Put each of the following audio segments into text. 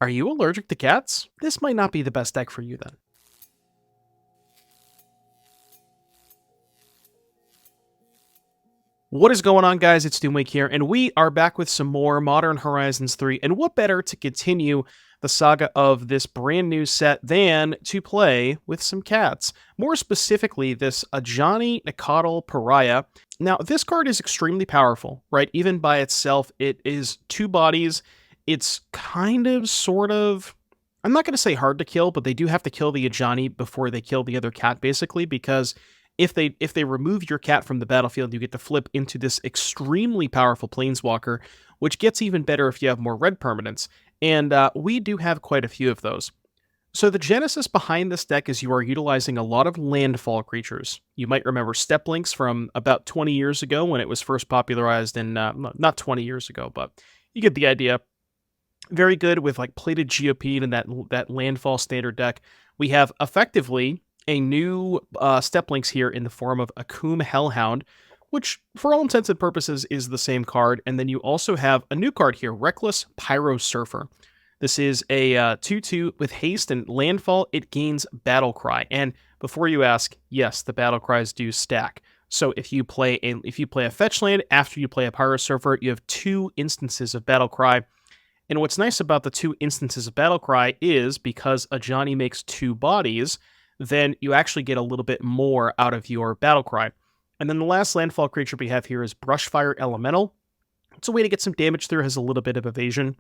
Are you allergic to cats? This might not be the best deck for you then. What is going on, guys? It's Doomwake here, and we are back with some more Modern Horizons 3, and what better to continue the saga of this brand new set than to play with some cats. More specifically, this Ajani Nacatl Pariah. Now, this card is extremely powerful, right? Even by itself, it is 2 bodies. It's kind of, sort of, I'm not going to say hard to kill, but they do have to kill the Ajani before they kill the other cat, basically, because if they remove your cat from the battlefield, you get to flip into this extremely powerful planeswalker, which gets even better if you have more red permanents, and we do have quite a few of those. So the genesis behind this deck is you are utilizing a lot of landfall creatures. You might remember Steppe Lynx from about 20 years ago when it was first popularized in, not 20 years ago, but you get the idea. Very good with like plated GOP and that landfall standard deck. We have effectively a new Steppe Lynx here in the form of Akoum Hellhound, which for all intents and purposes is the same card. And then you also have a new card here, Reckless Pyrosurfer. This is a 2/2 with haste and landfall. It gains Battle Cry. And before you ask, yes, the Battle Cries do stack. So if you play a fetch land after you play a Pyrosurfer, you have 2 instances of Battle Cry. And what's nice about the 2 instances of Battle Cry is because Ajani makes 2 bodies, then you actually get a little bit more out of your Battle Cry. And then the last landfall creature we have here is Brushfire Elemental. It's a way to get some damage through, has a little bit of evasion.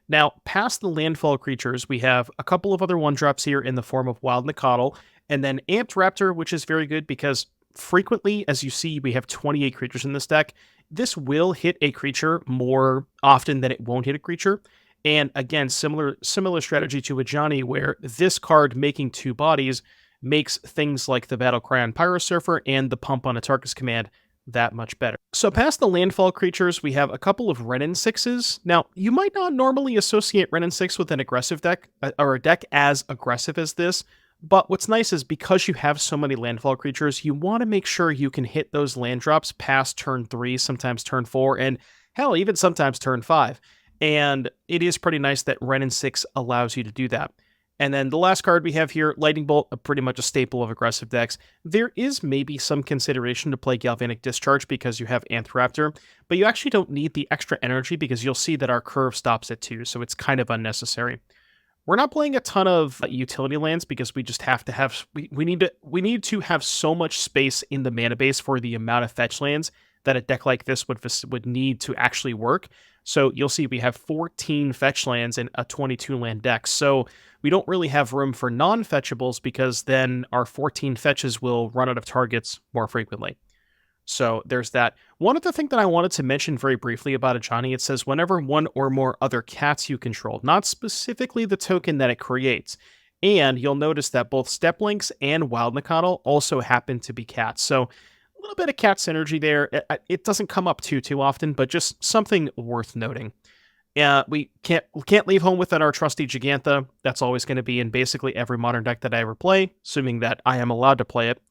Now, past the landfall creatures, we have a couple of other 1-drops here in the form of Wild Nacatl, and then Amped Raptor, which is very good because frequently, as you see, we have 28 creatures in this deck. This will hit a creature more often than it won't hit a creature. And again, similar strategy to Ajani, where this card making 2 bodies makes things like the Battle Cry on Pyrosurfer and the Pump on Atarka's command that much better. So past the landfall creatures, we have a couple of Wrenn and 6s. Now, you might not normally associate Wrenn and 6 with an aggressive deck, or a deck as aggressive as this, but what's nice is because you have so many landfall creatures, you want to make sure you can hit those land drops past turn 3, sometimes turn 4, and hell, even sometimes turn 5. And it is pretty nice that Wrenn and 6 allows you to do that. And then the last card we have here, Lightning Bolt, pretty much a staple of aggressive decks. There is maybe some consideration to play Galvanic Discharge because you have Amped Raptor, but you actually don't need the extra energy because you'll see that our curve stops at 2, so it's kind of unnecessary. We're not playing a ton of utility lands because we just have to have we need to have so much space in the mana base for the amount of fetch lands that a deck like this would need to actually work. So you'll see we have 14 fetch lands in a 22 land deck. So we don't really have room for non-fetchables because then our 14 fetches will run out of targets more frequently. So there's that. One other thing that I wanted to mention very briefly about Ajani, it says whenever 1 or more other cats you control, not specifically the token that it creates. And you'll notice that both Steppe Lynx and Wild Nacatl also happen to be cats. So a little bit of cat synergy there. It doesn't come up too often, but just something worth noting. We can't leave home without our trusty Gigantha. That's always going to be in basically every modern deck that I ever play, assuming that I am allowed to play it.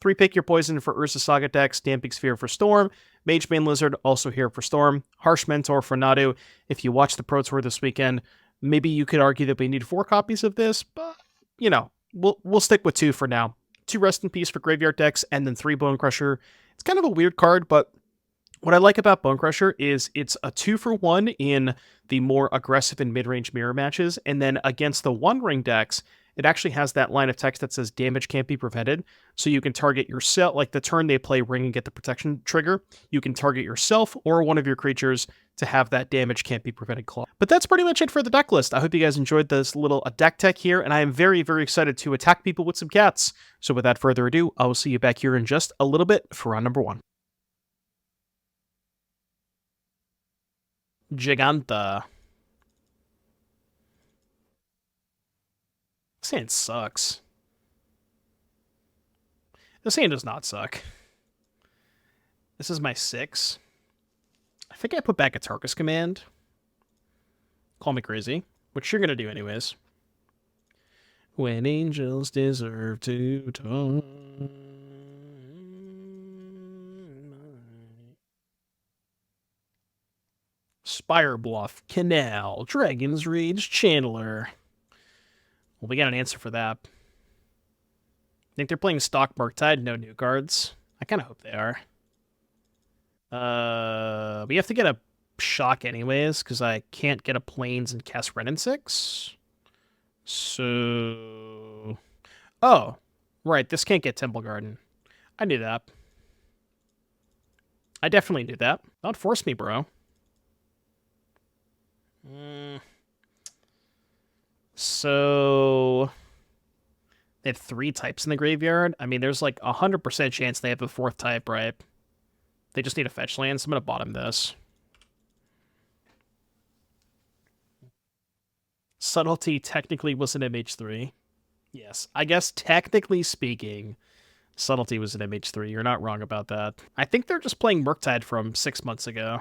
3 pick your poison for Urza Saga decks, Stamping Sphere for Storm, Magebane Lizard also here for Storm, Harsh Mentor for Nadu. If you watch the Pro Tour this weekend, maybe you could argue that we need 4 copies of this, but you know, we'll stick with 2 for now. 2 Rest in Peace for graveyard decks, and then 3 Bone Crusher. It's kind of a weird card, but what I like about Bone Crusher is it's a 2-for-1 in the more aggressive and mid-range mirror matches, and then against the one-ring decks, it actually has that line of text that says damage can't be prevented. So you can target yourself, like the turn they play ring and get the protection trigger, you can target yourself or one of your creatures to have that damage can't be prevented clause. But that's pretty much it for the deck list. I hope you guys enjoyed this little deck tech here, and I am very, very excited to attack people with some cats. So without further ado, I will see you back here in just a little bit for round number 1. Giganta. This hand sucks. This hand does not suck. This is my 6. I think I put back Atarka's command. Call me crazy, which you're going to do anyways. When angels deserve to talk. Spire Bluff, Canal, Dragon's Rage, Channeler. Well, we got an answer for that. Think they're playing stock Murktide, no new cards. I kind of hope they are. We have to get a shock anyways, because I can't get a planes and cast Ren in 6. So... Oh, right, this can't get Temple Garden. I knew that. I definitely knew that. Don't force me, bro. So... They have 3 types in the graveyard. I mean, there's like 100% chance they have a 4th type, right? They just need a fetch land, so I'm going to bottom this. Subtlety technically was an MH3. Yes, I guess technically speaking, Subtlety was an MH3. You're not wrong about that. I think they're just playing Murktide from 6 months ago.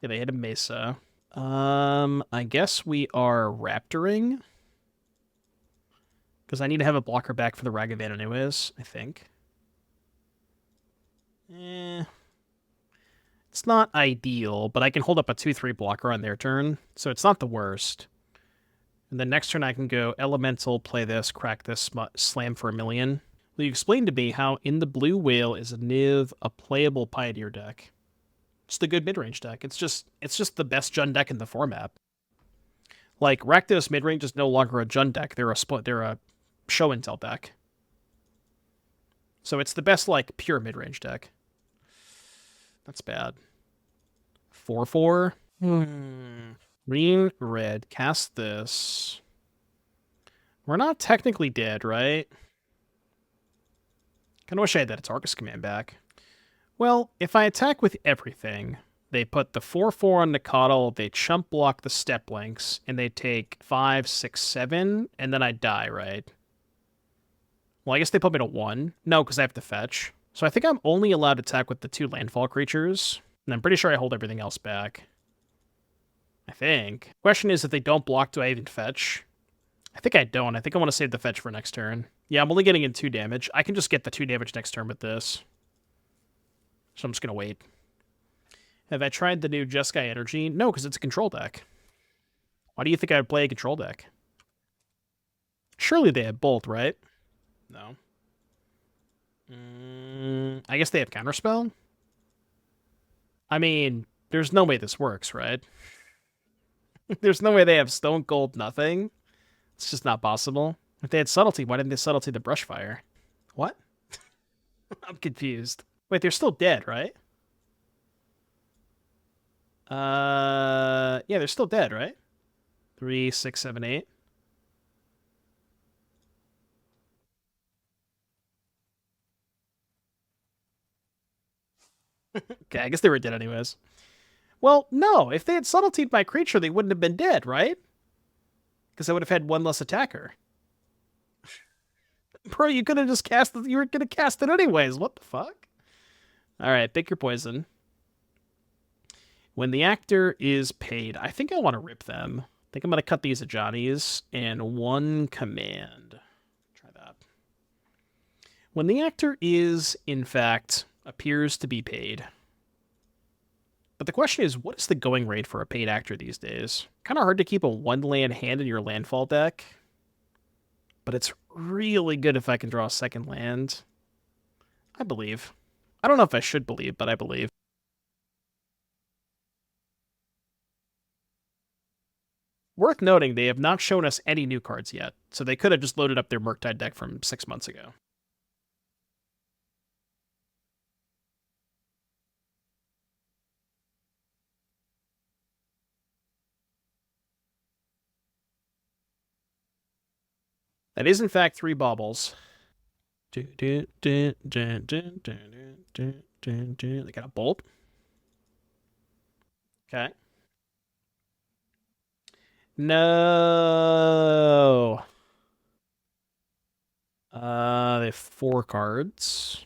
Yeah, they hit a Mesa. I guess we are Raptoring. Because I need to have a blocker back for the Ragavan anyways, I think. It's not ideal, but I can hold up a 2-3 blocker on their turn, so it's not the worst. And then next turn I can go Elemental, play this, crack this, slam for 1,000,000. Will you explain to me how In the Blue Whale is a Niv, a playable Pioneer deck? It's the good mid-range deck. It's just the best Jund deck in the format. Like, Rakdos midrange is no longer a Jund deck. They're a show and tell deck. So it's the best, like, pure mid-range deck. That's bad. 4/4. Green, red. Cast this. We're not technically dead, right? Kinda wish I had that Atarka's command back. Well, if I attack with everything, they put the 4/4 on Nacatl, they chump block the Steppe Lynx, and they take 5, 6, 7, and then I die, right? Well, I guess they put me to 1. No, because I have to fetch. So I think I'm only allowed to attack with the 2 landfall creatures, and I'm pretty sure I hold everything else back. I think. Question is, if they don't block, do I even fetch? I think I don't. I think I want to save the fetch for next turn. Yeah, I'm only getting in 2 damage. I can just get the 2 damage next turn with this. So I'm just going to wait. Have I tried the new Jeskai Energy? No, because it's a control deck. Why do you think I would play a control deck? Surely they have Bolt, right? No. I guess they have Counterspell? I mean, there's no way this works, right? There's no way they have Stone Cold nothing. It's just not possible. If they had Subtlety, why didn't they Subtlety the Brushfire? What? I'm confused. Wait, they're still dead, right? Yeah, they're still dead, right? 3, 6, 7, 8. Okay, I guess they were dead anyways. Well, no. If they had subtletied my creature, they wouldn't have been dead, right? Because I would have had 1 less attacker. Bro, you could have just cast it. You were going to cast it anyways. What the fuck? All right, pick your poison. When the actor is paid, I think I want to rip them. I think I'm going to cut these Ajanis and 1 command. Try that. When the actor is, in fact, appears to be paid. But the question is, what is the going rate for a paid actor these days? Kind of hard to keep a 1-land hand in your landfall deck. But it's really good if I can draw a 2nd land. I believe. I don't know if I should believe, but I believe. Worth noting, they have not shown us any new cards yet, so they could have just loaded up their Murktide deck from 6 months ago. That is, in fact, 3 baubles. They got a bolt. Okay. No. They have 4 cards.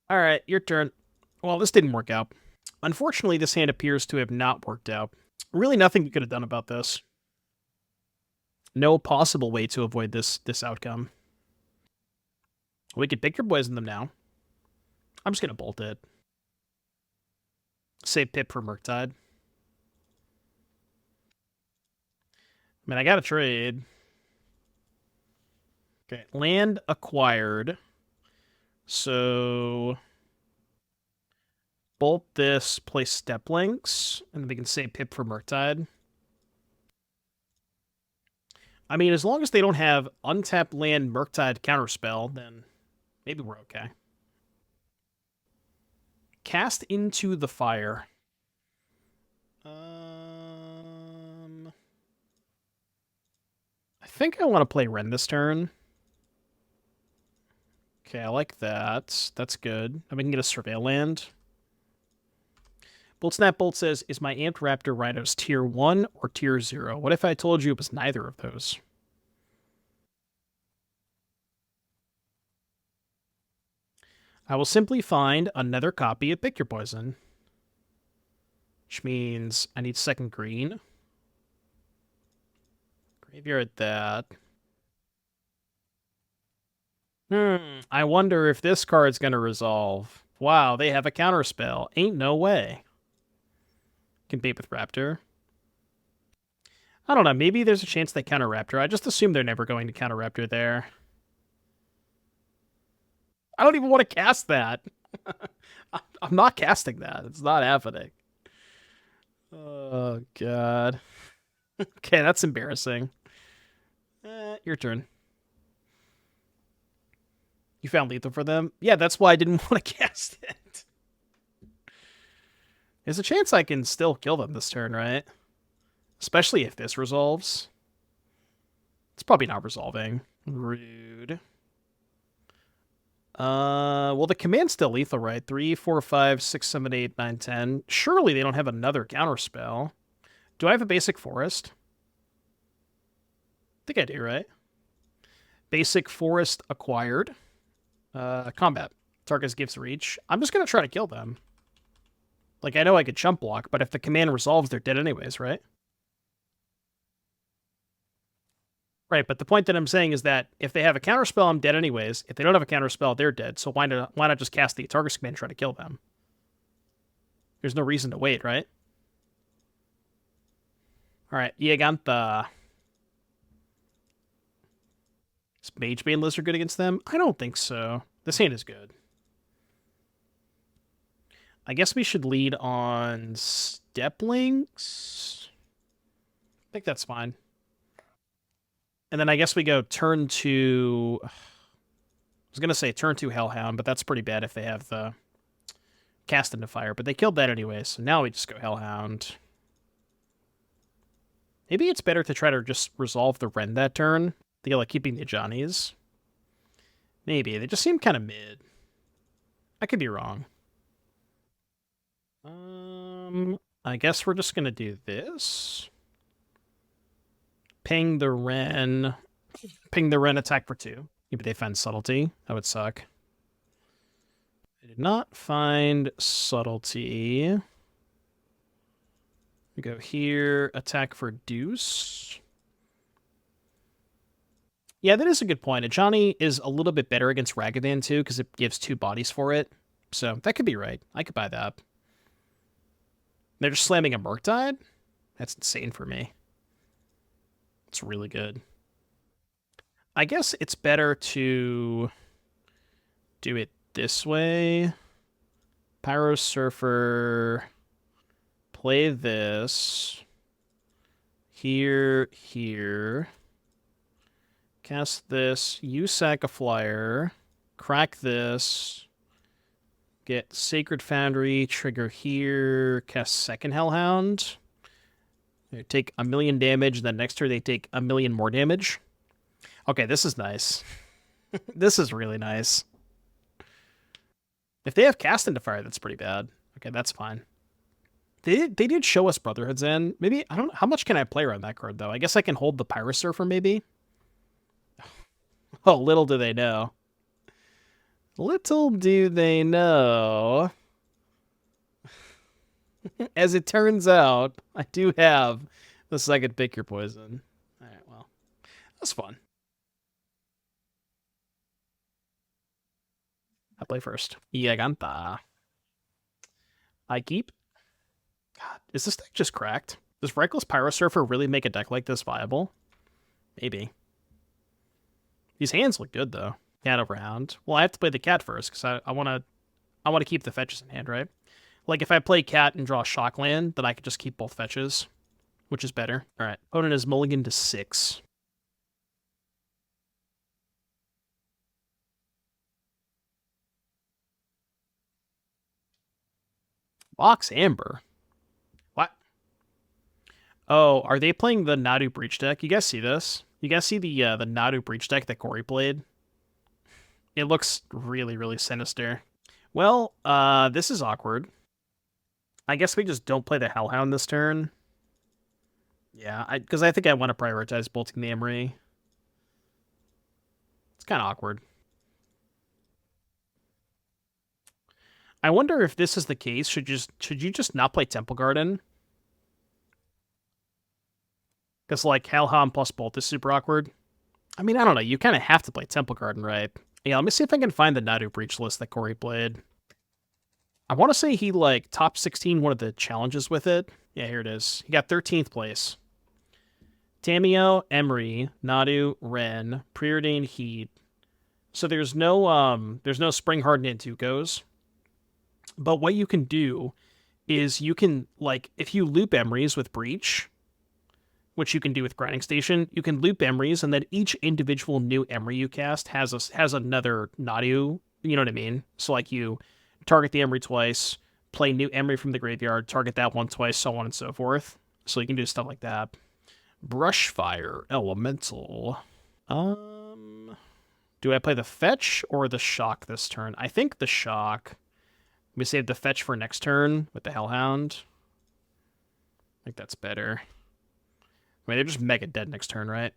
All right, your turn. Well, this didn't work out. Unfortunately, this hand appears to have not worked out. Really nothing you could have done about this. No possible way to avoid this outcome. We could pick your poison them now. I'm just going to bolt it. Save Pip for Murktide. I mean, I got to trade. Okay, land acquired. So bolt this, play Steppe Lynx, and then we can save Pip for Murktide. I mean, as long as they don't have untapped land Murktide counterspell, then maybe we're okay. Cast into the fire. I think I want to play Ren this turn. Okay, I like that. That's good. And we can get a Surveil land. Bolt Snap Bolt says, is my Amped Raptor Rhinos tier 1 or tier 0? What if I told you it was neither of those? I will simply find another copy of Pick Your Poison. Which means I need second green. Graveyard that. I wonder if this card's going to resolve. Wow, they have a counterspell. Ain't no way. Compete with Raptor. I don't know, maybe there's a chance they counter Raptor. I just assume they're never going to counter Raptor there. I don't even want to cast that. I'm not casting that. It's not happening. Oh, God. Okay, that's embarrassing. Your turn. You found lethal for them? Yeah, that's why I didn't want to cast it. There's a chance I can still kill them this turn, right? Especially if this resolves. It's probably not resolving. Rude. Well, the command's still lethal, right? 3, 4, 5, 6, 7, 8, 9, 10. Surely they don't have another counterspell. Do I have a basic forest? I think I do, right? Basic forest acquired. Combat. Tarkus gives reach. I'm just going to try to kill them. Like, I know I could chump block, but if the command resolves, they're dead anyways, right? Right, but the point that I'm saying is that if they have a counterspell, I'm dead anyways. If they don't have a counterspell, they're dead. So why not just cast the Tarkus command and try to kill them? There's no reason to wait, right? Alright, Giganta. Is Magebane Lizard good against them? I don't think so. This hand is good. I guess we should lead on Steppe Lynx. I think that's fine. And then I guess we go turn 2... I was going to say turn 2 Hellhound, but that's pretty bad if they have the cast into fire. But they killed that anyway, so now we just go Hellhound. Maybe it's better to try to just resolve the Ren that turn. They like keeping the Ajanis. Maybe. They just seem kind of mid. I could be wrong. I guess we're just going to do this. Ping the Ren. Ping the Ren, attack for 2. Yeah, but they find Subtlety. That would suck. They did not find Subtlety. We go here, attack for Deuce. Yeah, that is a good point. Ajani is a little bit better against Ragavan, too, because it gives 2 bodies for it. So that could be right. I could buy that. They're just slamming a Murktide? That's insane for me. It's really good. I guess it's better to do it this way. Pyrosurfer. Play this. Here. Cast this. Use Sack a Flyer. Crack this. Get Sacred Foundry. Trigger here. Cast second Hellhound. They take 1,000,000 damage. Then next turn they take 1,000,000 more damage. Okay, this is nice. This is really nice. If they have cast into fire, that's pretty bad. Okay, that's fine. They did show us Brotherhood's End. Maybe, I don't know. How much can I play around that card, though? I guess I can hold the Pyrosurfer, maybe? Oh, little do they know. Little do they know. As it turns out, I do have the second Pick Your Poison. Alright, well. That's fun. I play first. Yaganta. I keep. God, is this deck just cracked? Does Reckless Pyrosurfer really make a deck like this viable? Maybe. These hands look good though. Cat around. Well, I have to play the cat first because I want to keep the fetches in hand, right? Like if I play cat and draw shock land, then I could just keep both fetches, which is better. All right. Opponent is mulligan to 6. Box Amber. What? Oh, are they playing the Nadu Breach deck? You guys see this? You guys see the Nadu Breach deck that Corey played? It looks really, really sinister. Well, this is awkward. I guess we just don't play the Hellhound this turn. Yeah, because I think I want to prioritize bolting the Emery. It's kind of awkward. I wonder if this is the case. Should you just not play Temple Garden? Because like Hellhound plus Bolt is super awkward. I mean, I don't know. You kind of have to play Temple Garden, right? Yeah, let me see if I can find the Nadu Breach list that Corey played. I want to say he like top 16 one of the challenges with it. Yeah, here it is. He got 13th place. Tamiyo, Emery, Nadu, Ren, Preordained Heat. So there's no Spring Hardened Antucos. But what you can do is you can, like, if you loop Emerys with Breach, which you can do with Grinding Station, you can loop Emerys, and then each individual new Emery you cast has another Nadu, you know what I mean? So, like, you target the Emery twice, play new Emery from the graveyard, target that one twice, so on and so forth. So you can do stuff like that. Brushfire Elemental. Do I play the Fetch or the Shock this turn? I think the Shock. We save the Fetch for next turn with the Hellhound. I think that's better. I mean, they're just mega dead next turn, right?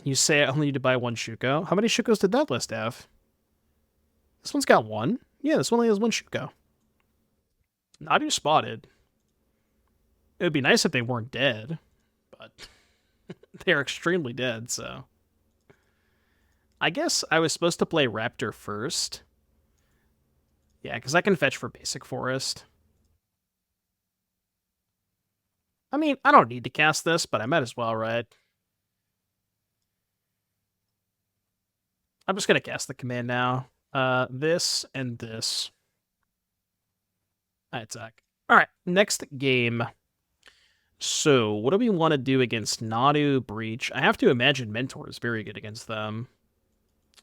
You say I only need to buy one Shuko. How many Shukos did that list have? This one's got one. Yeah, this one only has one Shuko. Nadu spotted. It would be nice if they weren't dead, but they're extremely dead, so. I guess I was supposed to play Raptor first. Yeah, because I can fetch for basic forest. I mean, I don't need to cast this, but I might as well, right? I'm just going to cast the command now. This and this. I attack. All right, next game. So, what do we want to do against Nadu Breach? I have to imagine Mentor is very good against them.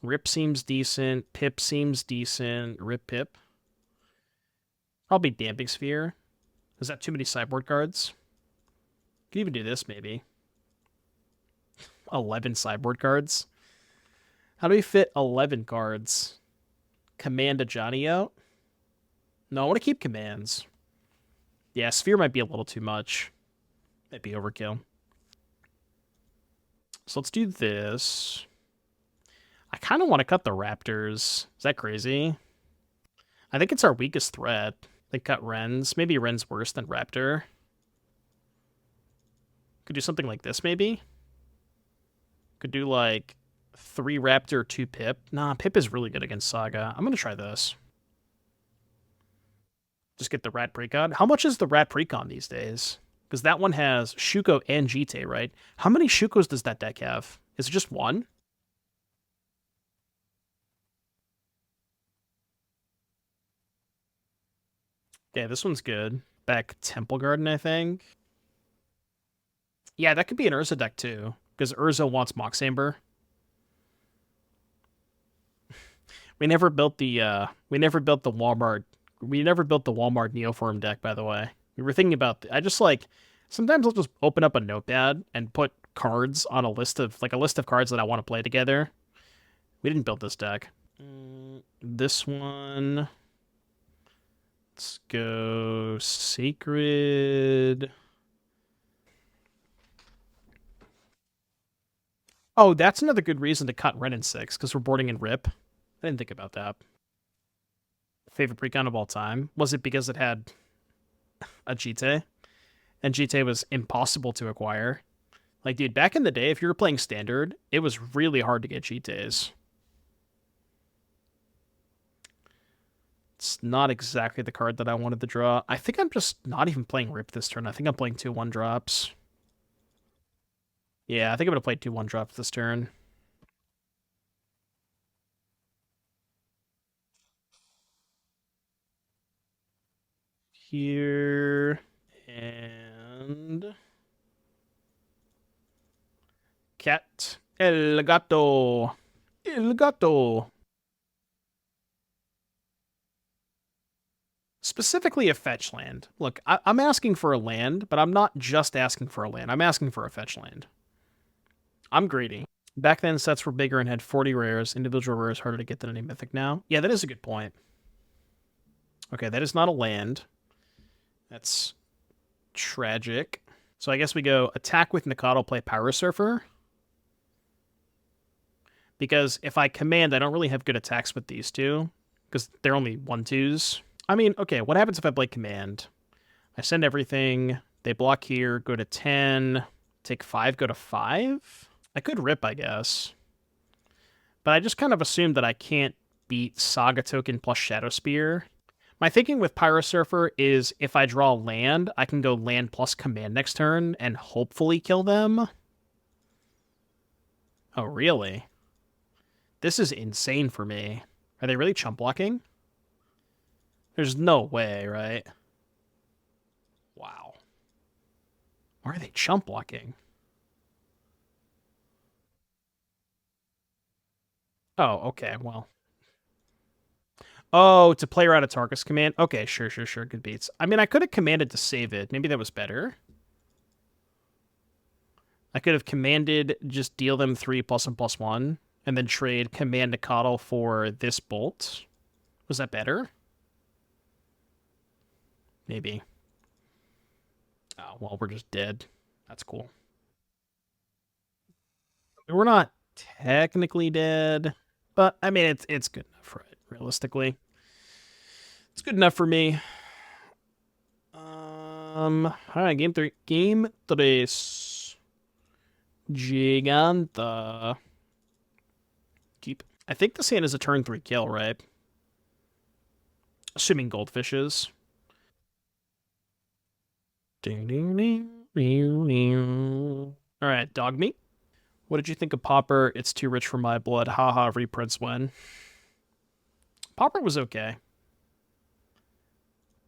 Rip seems decent. Pip seems decent. Rip Pip. Probably Damping Sphere. Is that too many sideboard cards? Could even do this, maybe. 11 sideboard cards. How do we fit 11 cards? Command Ajani out? No, I want to keep commands. Yeah, Sphere might be a little too much. Might be overkill. So let's do this. I kind of want to cut the Raptors. Is that crazy? I think it's our weakest threat. They cut Wrens. Maybe Wren's worse than Raptor. Could do something like this, maybe? Could do, like, 3 Raptor, 2 Pip. Nah, Pip is really good against Saga. I'm going to try this. Just get the Rat Precon. How much is the Rat Precon these days? Because that one has Shuko and Jite, right? How many Shukos does that deck have? Is it just one? Yeah, this one's good. Back Temple Garden, I think. Yeah, that could be an Urza deck too, because Urza wants Mox Amber. We never built the Walmart Neoform deck, by the way. We were thinking about I just like sometimes I'll just open up a notepad and put cards on a list of cards that I want to play together. We didn't build this deck. This one. Let's go Sacred. Oh, that's another good reason to cut Ren in 6, because we're boarding in Rip. I didn't think about that. Favorite precon of all time? Was it because it had a Jite? And Jite was impossible to acquire? Like, dude, back in the day, if you were playing Standard, it was really hard to get Jites. It's not exactly the card that I wanted to draw. I think I'm just not even playing Rip this turn. I think I'm playing 2 1-drops. Yeah, I think I'm going to play 2 1-drops this turn. Here. And... Cat. El gato. El gato. Specifically a fetch land. Look, I'm asking for a land, but I'm not just asking for a land. I'm asking for a fetch land. I'm greedy. Back then, sets were bigger and had 40 rares. Individual rares harder to get than any mythic now. Yeah, that is a good point. Okay, that is not a land. That's tragic. So I guess we go attack with Nacatl, play Pyrosurfer. Because if I command, I don't really have good attacks with these two. Because they're only 1/2s. I mean, okay, what happens if I play command? I send everything. They block here, go to 10. Take 5, go to 5? I could rip, I guess. But I just kind of assumed that I can't beat Saga Token plus Shadow Spear. My thinking with Pyrosurfer is if I draw land, I can go land plus command next turn and hopefully kill them. Oh, really? This is insane for me. Are they really chump blocking? There's no way, right? Wow. Why are they chump blocking? Oh, okay, well. Oh, to play around Atarka's command? Okay, sure. Good beats. I mean, I could have commanded to save it. Maybe that was better. I could have commanded just deal them 3 +1/+1, and then trade command Nacatl for this bolt. Was that better? Maybe. Oh, well, we're just dead. That's cool. We're not technically dead, but I mean, it's good enough for it, realistically. It's good enough for me. All right, game 3. Game 3. Giganta. Keep. I think this hand is a turn 3 kill, right? Assuming goldfishes. Alright, dog meat. What did you think of Pauper? It's too rich for my blood. Haha, reprints when. Pauper was okay.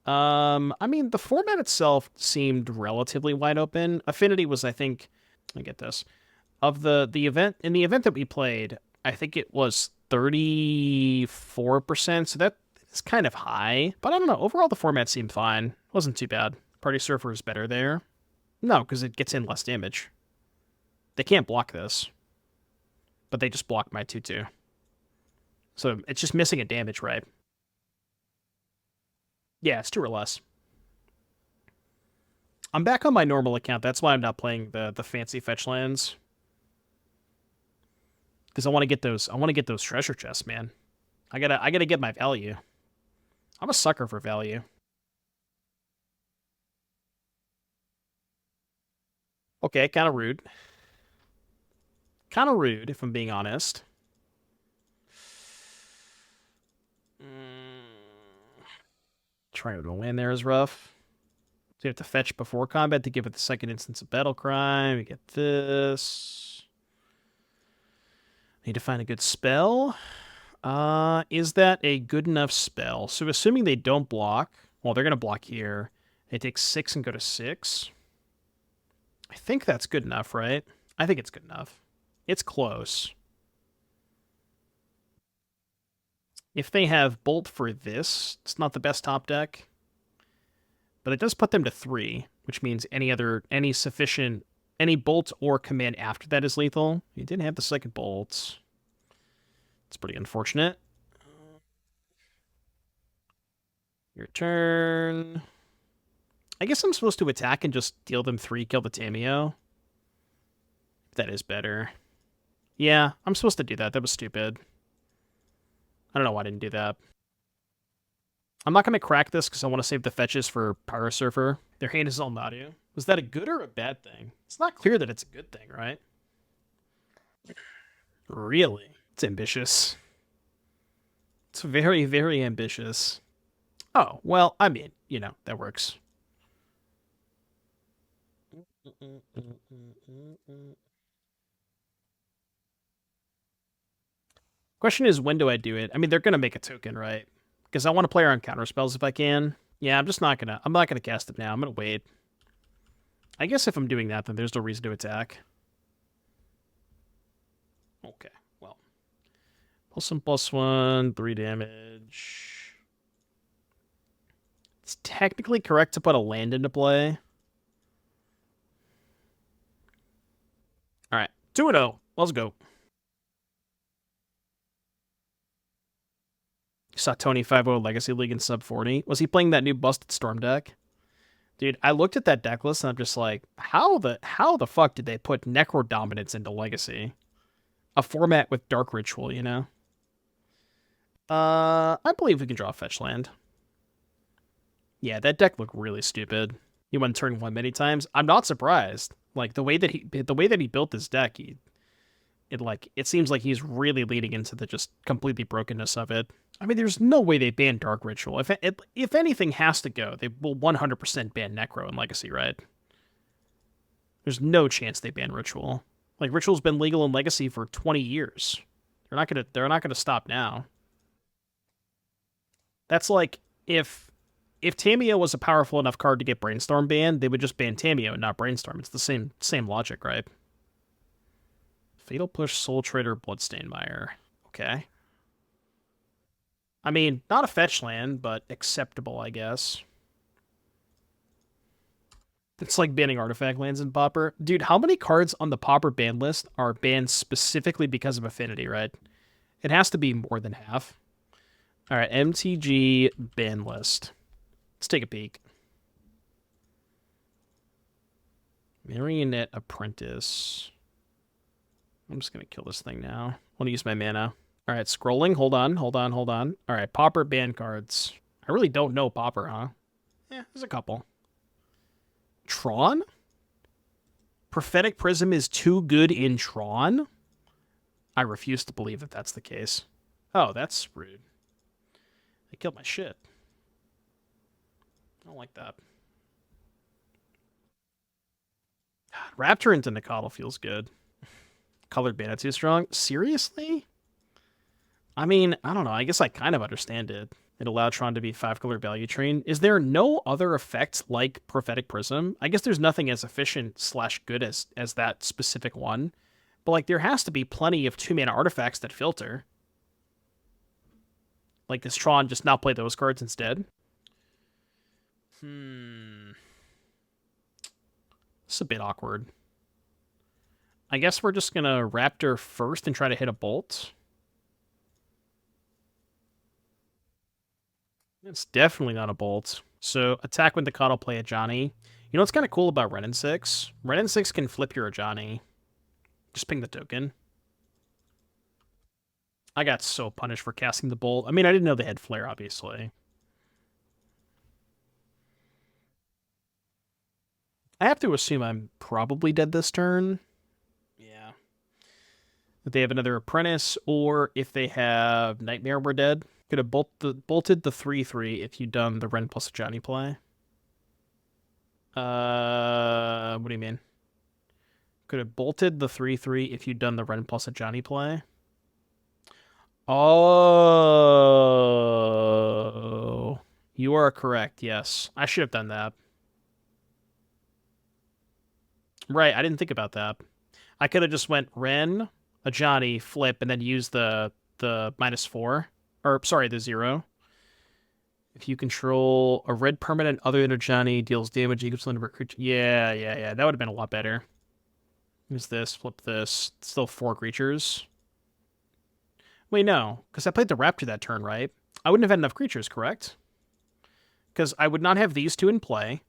I mean, the format itself seemed relatively wide open. Affinity was, I think, let me get this. Of the event, in the event that we played, I think it was 34%, so that is kind of high. But I don't know, overall the format seemed fine. It wasn't too bad. Party Surfer is better there. No, because it gets in less damage. They can't block this. But they just block my 2/2. So it's just missing a damage, right? Yeah, it's 2 or less. I'm back on my normal account. That's why I'm not playing the fancy fetch lands. Because I want to get those. I want to get those treasure chests, man. I gotta get my value. I'm a sucker for value. Okay, kind of rude. Kind of rude, if I'm being honest. Trying to land there is rough. So you have to fetch before combat to give it the second instance of battle cry. We get this. Need to find a good spell. Is that a good enough spell? So assuming they don't block, well, they're going to block here. They take 6 and go to 6. I think that's good enough, right? I think it's good enough. It's close. If they have Bolt for this, it's not the best top deck. But it does put them to 3, which means any Bolt or command after that is lethal. You didn't have the second Bolt. It's pretty unfortunate. Your turn. I guess I'm supposed to attack and just deal them 3, kill the Tameo. That is better. Yeah, I'm supposed to do that. That was stupid. I don't know why I didn't do that. I'm not going to crack this because I want to save the fetches for Pyrosurfer. Their hand is all Nadu. Was that a good or a bad thing? It's not clear that it's a good thing, right? Really? It's ambitious. It's very, very ambitious. Oh, well, I mean, that works. Question is, when do I do it? I mean, they're gonna make a token, right? Because I want to play around counter spells if I can. Yeah, I'm not gonna cast it now. I'm gonna wait. I guess if I'm doing that, then there's no reason to attack. Okay, well. +1/+1, 3 damage. It's technically correct to put a land into play. Alright, 2-0. Let's go. Saw Tony 5-0 Legacy League in sub 40. Was he playing that new Busted Storm deck? Dude, I looked at that deck list and I'm just like, how the fuck did they put Necro Dominance into Legacy? A format with Dark Ritual, I believe we can draw a fetch land. Yeah, that deck looked really stupid. He went turn 1 many times. I'm not surprised. Like the way that he built this deck, it seems like he's really leading into the just completely brokenness of it. I mean, there's no way they ban Dark Ritual. If anything has to go, they will 100% ban Necro in Legacy, right? There's no chance they ban Ritual. Like Ritual's been legal in Legacy for 20 years. They're not gonna stop now. That's like if Tamiyo was a powerful enough card to get Brainstorm banned, they would just ban Tamiyo and not Brainstorm. It's the same logic, right? Fatal Push, Soultrader, Bloodstained Mire. Okay. I mean, not a fetch land, but acceptable, I guess. It's like banning artifact lands in Pauper. Dude, how many cards on the Pauper ban list are banned specifically because of affinity, right? It has to be more than half. All right, MTG ban list. Let's take a peek. Marionette Apprentice. I'm just going to kill this thing now. I want to use my mana. All right, scrolling. Hold on. All right, Pauper ban cards. I really don't know Pauper, huh? Yeah, there's a couple. Tron? Prophetic Prism is too good in Tron? I refuse to believe that that's the case. Oh, that's rude. They killed my shit. I don't like that. Raptor into Nacatl feels good. Colored Bandit too strong? Seriously? I mean, I don't know. I guess I kind of understand it. It allowed Tron to be 5-color value train. Is there no other effect like Prophetic Prism? I guess there's nothing as efficient / good as that specific one. But like, there has to be plenty of 2-mana artifacts that filter. Like, does Tron just not play those cards instead? It's a bit awkward. I guess we're just gonna Raptor first and try to hit a bolt. It's definitely not a bolt. So attack with Nacatl, play Ajani. You know what's kind of cool about Ren and 6? Ren and 6 can flip your Ajani. Just ping the token. I got so punished for casting the bolt. I mean, I didn't know they had flare, obviously. I have to assume I'm probably dead this turn. Yeah. If they have another Apprentice, or if they have Nightmare, we're dead. Could have bolted the 3/3 if you'd done the Ren plus Ajani play. What do you mean? Could have bolted the 3/3 if you'd done the Ren plus Ajani play. Oh, you are correct. Yes, I should have done that. Right, I didn't think about that. I could have just went Ren, Ajani, flip, and then use the -4. Or, sorry, the 0. If you control a red permanent other than Ajani, deals damage equal to the number of creatures. Yeah. That would have been a lot better. Use this, flip this. Still 4 creatures. Wait, no. Because I played the Raptor that turn, right? I wouldn't have had enough creatures, correct? Because I would not have these 2 in play.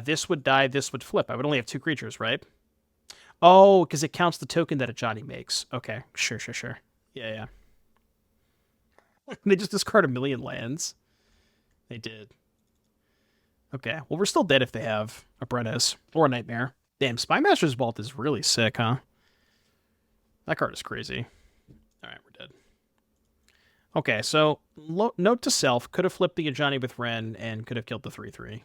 This would die, this would flip. I would only have 2 creatures, right? Oh, because it counts the token that Ajani makes. Okay, sure. Yeah. They just discard a million lands. They did. Okay, well, we're still dead if they have Apprentice or a Nightmare. Damn, Spymaster's Vault is really sick, huh? That card is crazy. All right, we're dead. Okay, so note to self, could have flipped the Ajani with Ren and could have killed the 3/3.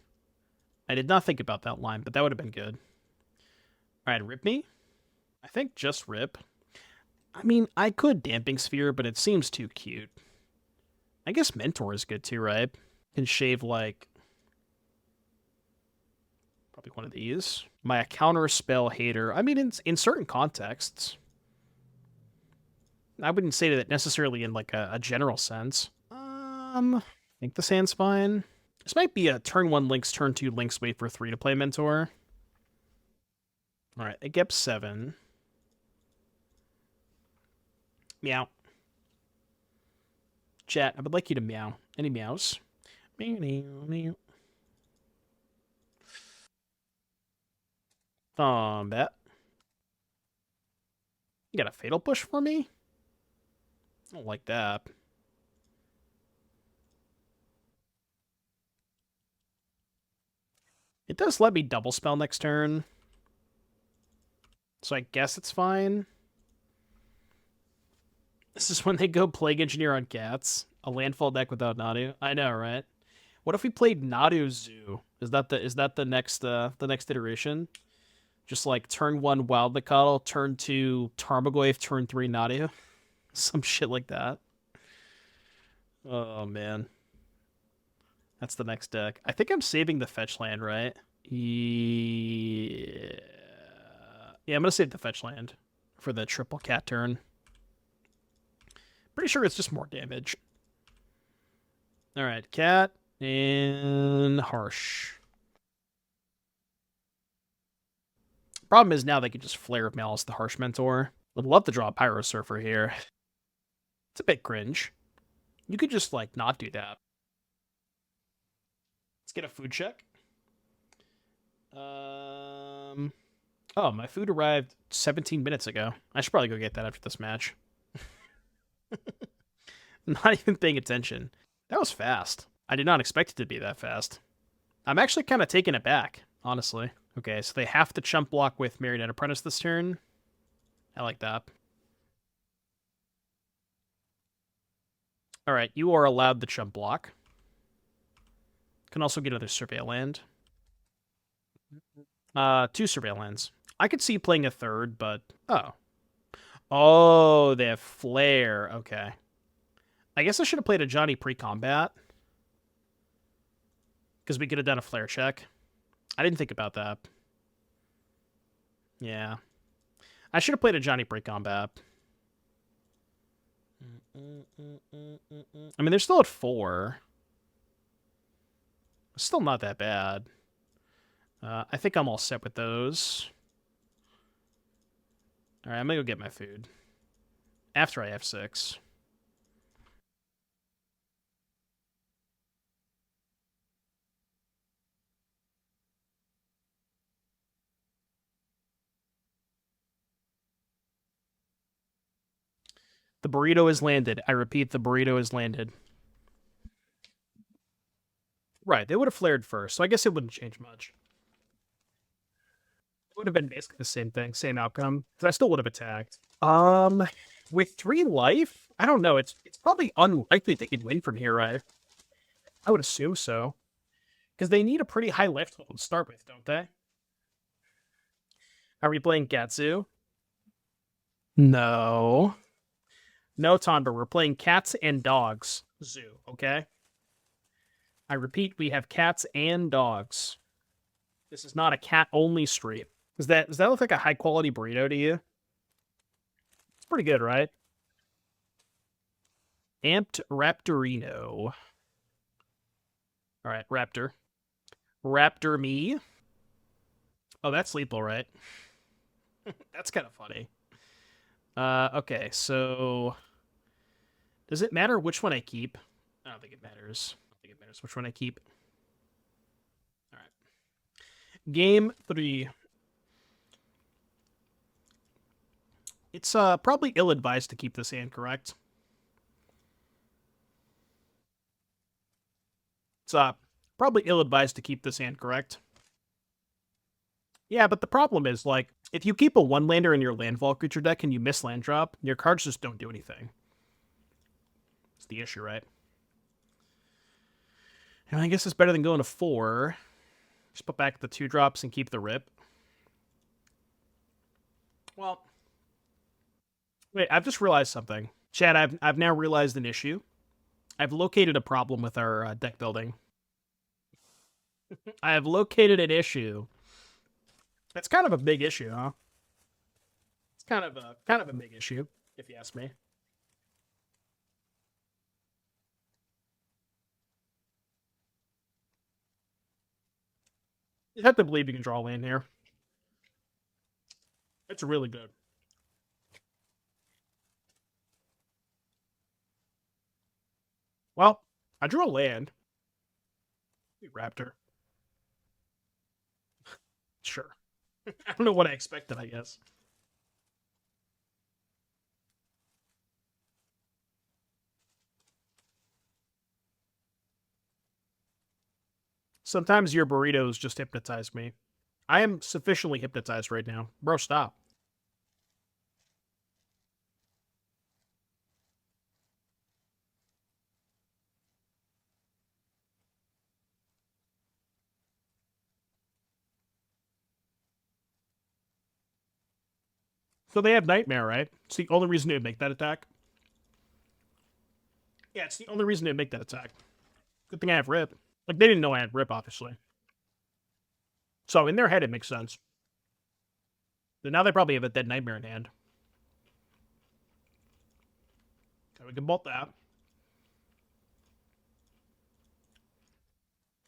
I did not think about that line, but that would have been good. Alright, rip me? I think just rip. I mean, I could Damping Sphere, but it seems too cute. I guess Mentor is good too, right? Can shave, like, probably one of these. My counter spell hater. I mean, in certain contexts. I wouldn't say that necessarily in, like, a general sense. I think the hand's fine. This might be a turn 1 Lynx, turn 2 Lynx, wait for 3 to play Mentor. Alright, it gets 7. Meow. Chat, I would like you to meow. Any meows? Meow, meow, meow. Bet. You got a Fatal Push for me? I don't like that. It does let me double spell next turn. So I guess it's fine. This is when they go Plague Engineer on cats. A landfall deck without Nadu. I know, right? What if we played Nadu Zoo? Is that the next iteration? Just like turn 1 Wild Nacatl, turn 2 Tarmogoyf, turn 3 Nadu. Some shit like that. Oh man. That's the next deck. I think I'm saving the fetch land, right? Yeah. Yeah, I'm gonna save the fetch land for the triple cat turn. Pretty sure it's just more damage. Alright, cat and harsh. Problem is now they can just Flare of Malice the Harsh Mentor. Would love to draw a Pyrosurfer here. It's a bit cringe. You could just, like, not do that. Let's get a food check. Oh, my food arrived 17 minutes ago. I should probably go get that after this match. Not even paying attention. That was fast. I did not expect it to be that fast. I'm actually kind of taken aback, honestly. Okay, so they have to chump block with Marionette Apprentice this turn. I like that. Alright, you are allowed the chump block. Can also get another Surveil land. 2 Surveil lands. I could see playing a third, but... Oh. Oh, they have Flare. Okay. I guess I should have played Ajani pre-combat. Because we could have done a Flare check. I didn't think about that. Yeah. I should have played Ajani pre-combat. I mean, they're still at 4. Still not that bad. I think I'm all set with those. Alright, I'm gonna go get my food. After I have 6. The burrito is landed. I repeat, the burrito is landed. Right, they would have flared first, so I guess it wouldn't change much. It would have been basically the same thing, same outcome. Because I still would have attacked. With 3 life, I don't know. It's probably unlikely they could win from here, right? I would assume so. Because they need a pretty high life total to start with, don't they? Are we playing Gatsu? No. No, Tonber, we're playing cats and dogs. Zoo, okay? I repeat, we have cats and dogs. This is not a cat-only stream. Does that look like a high-quality burrito to you? It's pretty good, right? Amped Raptorino. Alright, Raptor. Raptor me. Oh, that's lethal, right? That's kind of funny. Okay, so... Does it matter which one I keep? I don't think it matters. I don't think it matters which one I keep. Alright. Game 3. It's probably ill-advised to keep this hand, correct? It's probably ill-advised to keep this hand, correct? Yeah, but the problem is, like, if you keep a 1-lander in your landfall creature deck and you miss land drop, your cards just don't do anything. That's the issue, right? And I guess it's better than going to 4. Just put back the 2-drops and keep the rip. Well, wait, I've just realized something. Chad, I've now realized an issue. I've located a problem with our deck building. I have located an issue. It's kind of a big issue, huh? It's kind of a big issue, if you ask me. You have to believe you can draw land here. It's really good. Well, I drew a land. Raptor. Sure. I don't know what I expected, I guess. Sometimes your burritos just hypnotize me. I am sufficiently hypnotized right now. Bro, stop. So they have Nightmare, right? It's the only reason they'd make that attack. Yeah, it's the only reason they'd make that attack. Good thing I have Rip. Like, they didn't know I had Rip, obviously. So, in their head, it makes sense. But now they probably have a Dead Nightmare in hand. Okay, we can bolt that.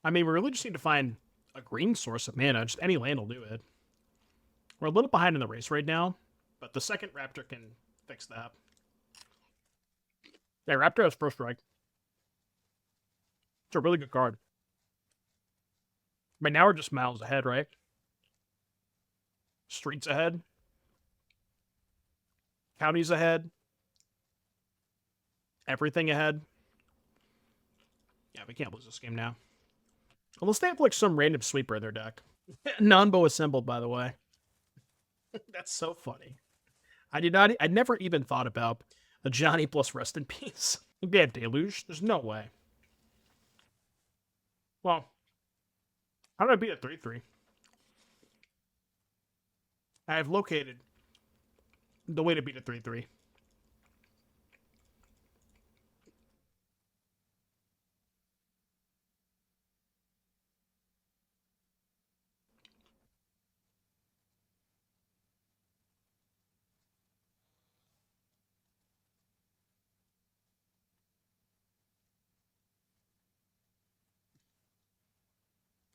I mean, we really just need to find a green source of mana. Just any land will do it. We're a little behind in the race right now, but the second Raptor can fix that. Yeah, Raptor has first strike. It's a really good card. But now we're just miles ahead, right? Streets ahead. Counties ahead. Everything ahead. Yeah, we can't lose this game now. Unless they have like some random sweeper in their deck. Non-bow assembled, by the way. That's so funny. I never even thought about Ajani plus Rest in Peace. They have Deluge? There's no way. Well, how did I beat a 3-3? I have located the way to beat a 3-3.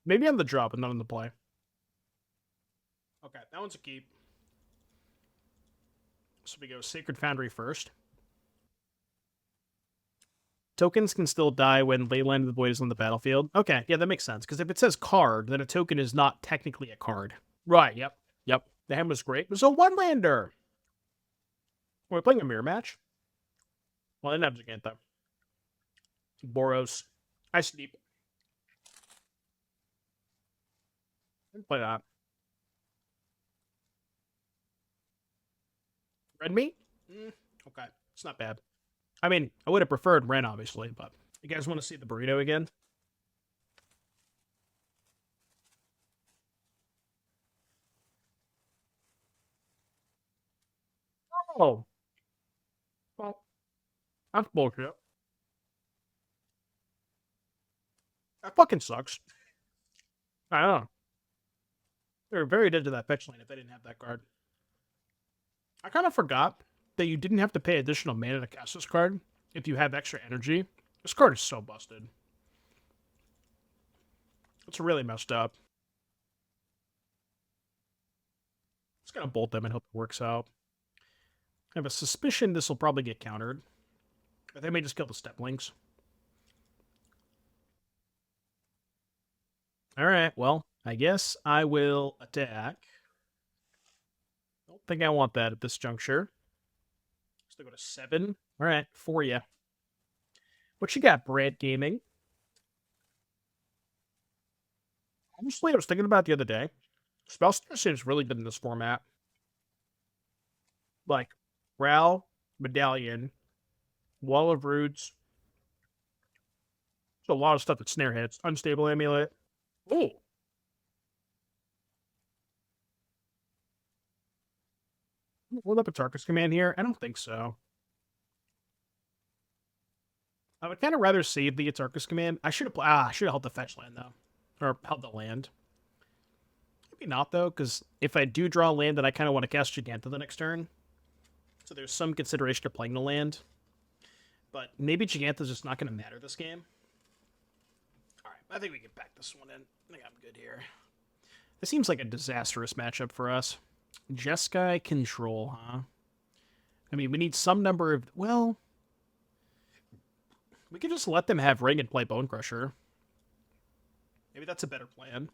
Maybe on the drop, but not on the play. Okay, that one's a keep. So we go Sacred Foundry first. Tokens can still die when Leyline of the Void is on the battlefield. Okay, yeah, that makes sense. Because if it says card, then a token is not technically a card. Right, yep. The hand was great. It was a one-lander. We're playing a mirror match? Well, I didn't have Giganta. Boros. I sleep. Didn't play that. Red meat? Okay, it's not bad. I mean, I would have preferred Ren, obviously, but you guys want to see the burrito again? Oh. Well, that's bullshit. That fucking sucks. I don't know. They were very dead to that fetch lane if they didn't have that card. I kind of forgot that you didn't have to pay additional mana to cast this card if you have extra energy. This card is so busted. It's really messed up. Just gonna bolt them and hope it works out. I have a suspicion this will probably get countered. But they may just kill the Steppe Lynx. Alright, well, I guess I will attack. Don't think I want that at this juncture. Still go to 7. Alright, for you. What you got, Brad Gaming? Honestly, I was thinking about the other day. Spellstar seems really good in this format. Like, Ral, Medallion, Wall of Roots, There's a lot of stuff that snare hits. Unstable Amulet. Oh. Hold up Atarka's command here? I don't think so. I would kind of rather save the Atarka's command. I should have held the fetch land, though. Or held the land. Maybe not, though, because if I do draw a land, then I kind of want to cast Giganta the next turn. So there's some consideration to playing the land. But maybe Giganta's just not going to matter this game. Alright, I think we can back this one in. I think I'm good here. This seems like a disastrous matchup for us. Jeskai control, huh? I mean, we need some number of... Well... We could just let them have Ring and play Bone Crusher. Maybe that's a better plan.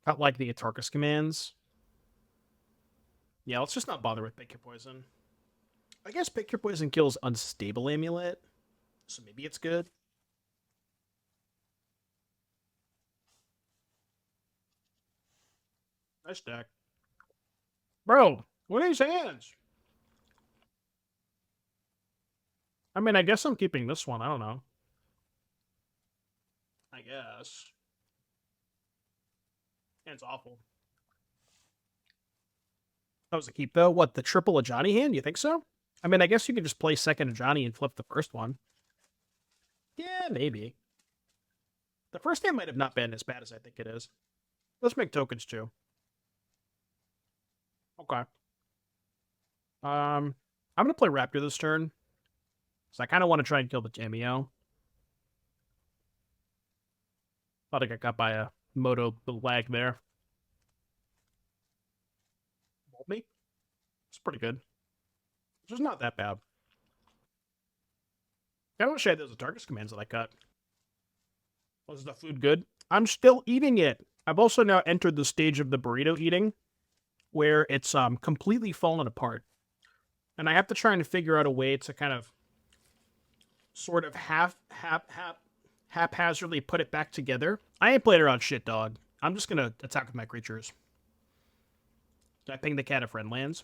Not like the Atarka's commands. Yeah, let's just not bother with Pick Your Poison. I guess Pick Your Poison kills Unstable Amulet, so maybe it's good. Nice deck. Bro, what are these hands? I mean, I guess I'm keeping this one. I don't know. I guess. Hand's awful. That was a keep, though. What, the triple Ajani hand? You think so? I mean, I guess you could just play second Ajani and flip the first one. Yeah, maybe. The first hand might have not been as bad as I think it is. Let's make tokens, too. Okay. I'm going to play Raptor this turn. So I kind of want to try and kill the Jamio. Thought I got got by a Moto lag there. Hold me? It's pretty good. Which is not that bad. I wish I had those Atarka's commands that I cut. Was the food good? I'm still eating it. I've also now entered the stage of the burrito eating where it's completely fallen apart. And I have to try and figure out a way to kind of sort of haphazardly put it back together. I ain't played around shit, dog. I'm just gonna attack with my creatures. Did I ping the cat if friend lands?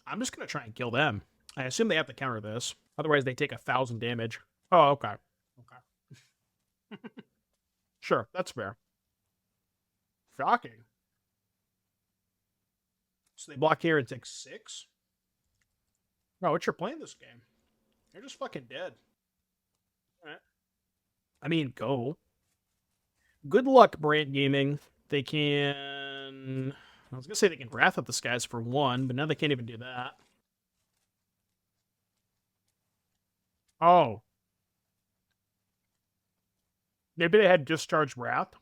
I'm just gonna try and kill them. I assume they have to counter this. Otherwise, they take 1,000 damage. Oh, okay. Okay. Sure, that's fair. Shocking. So they block here and take 6? Oh, what you're playing this game? You're just fucking dead. Alright. I mean, go. Good luck, Brand Gaming. They can... I was gonna say they can Wrath Up the Skies for 1, but now they can't even do that. Oh. Maybe they had Discharge Wrath.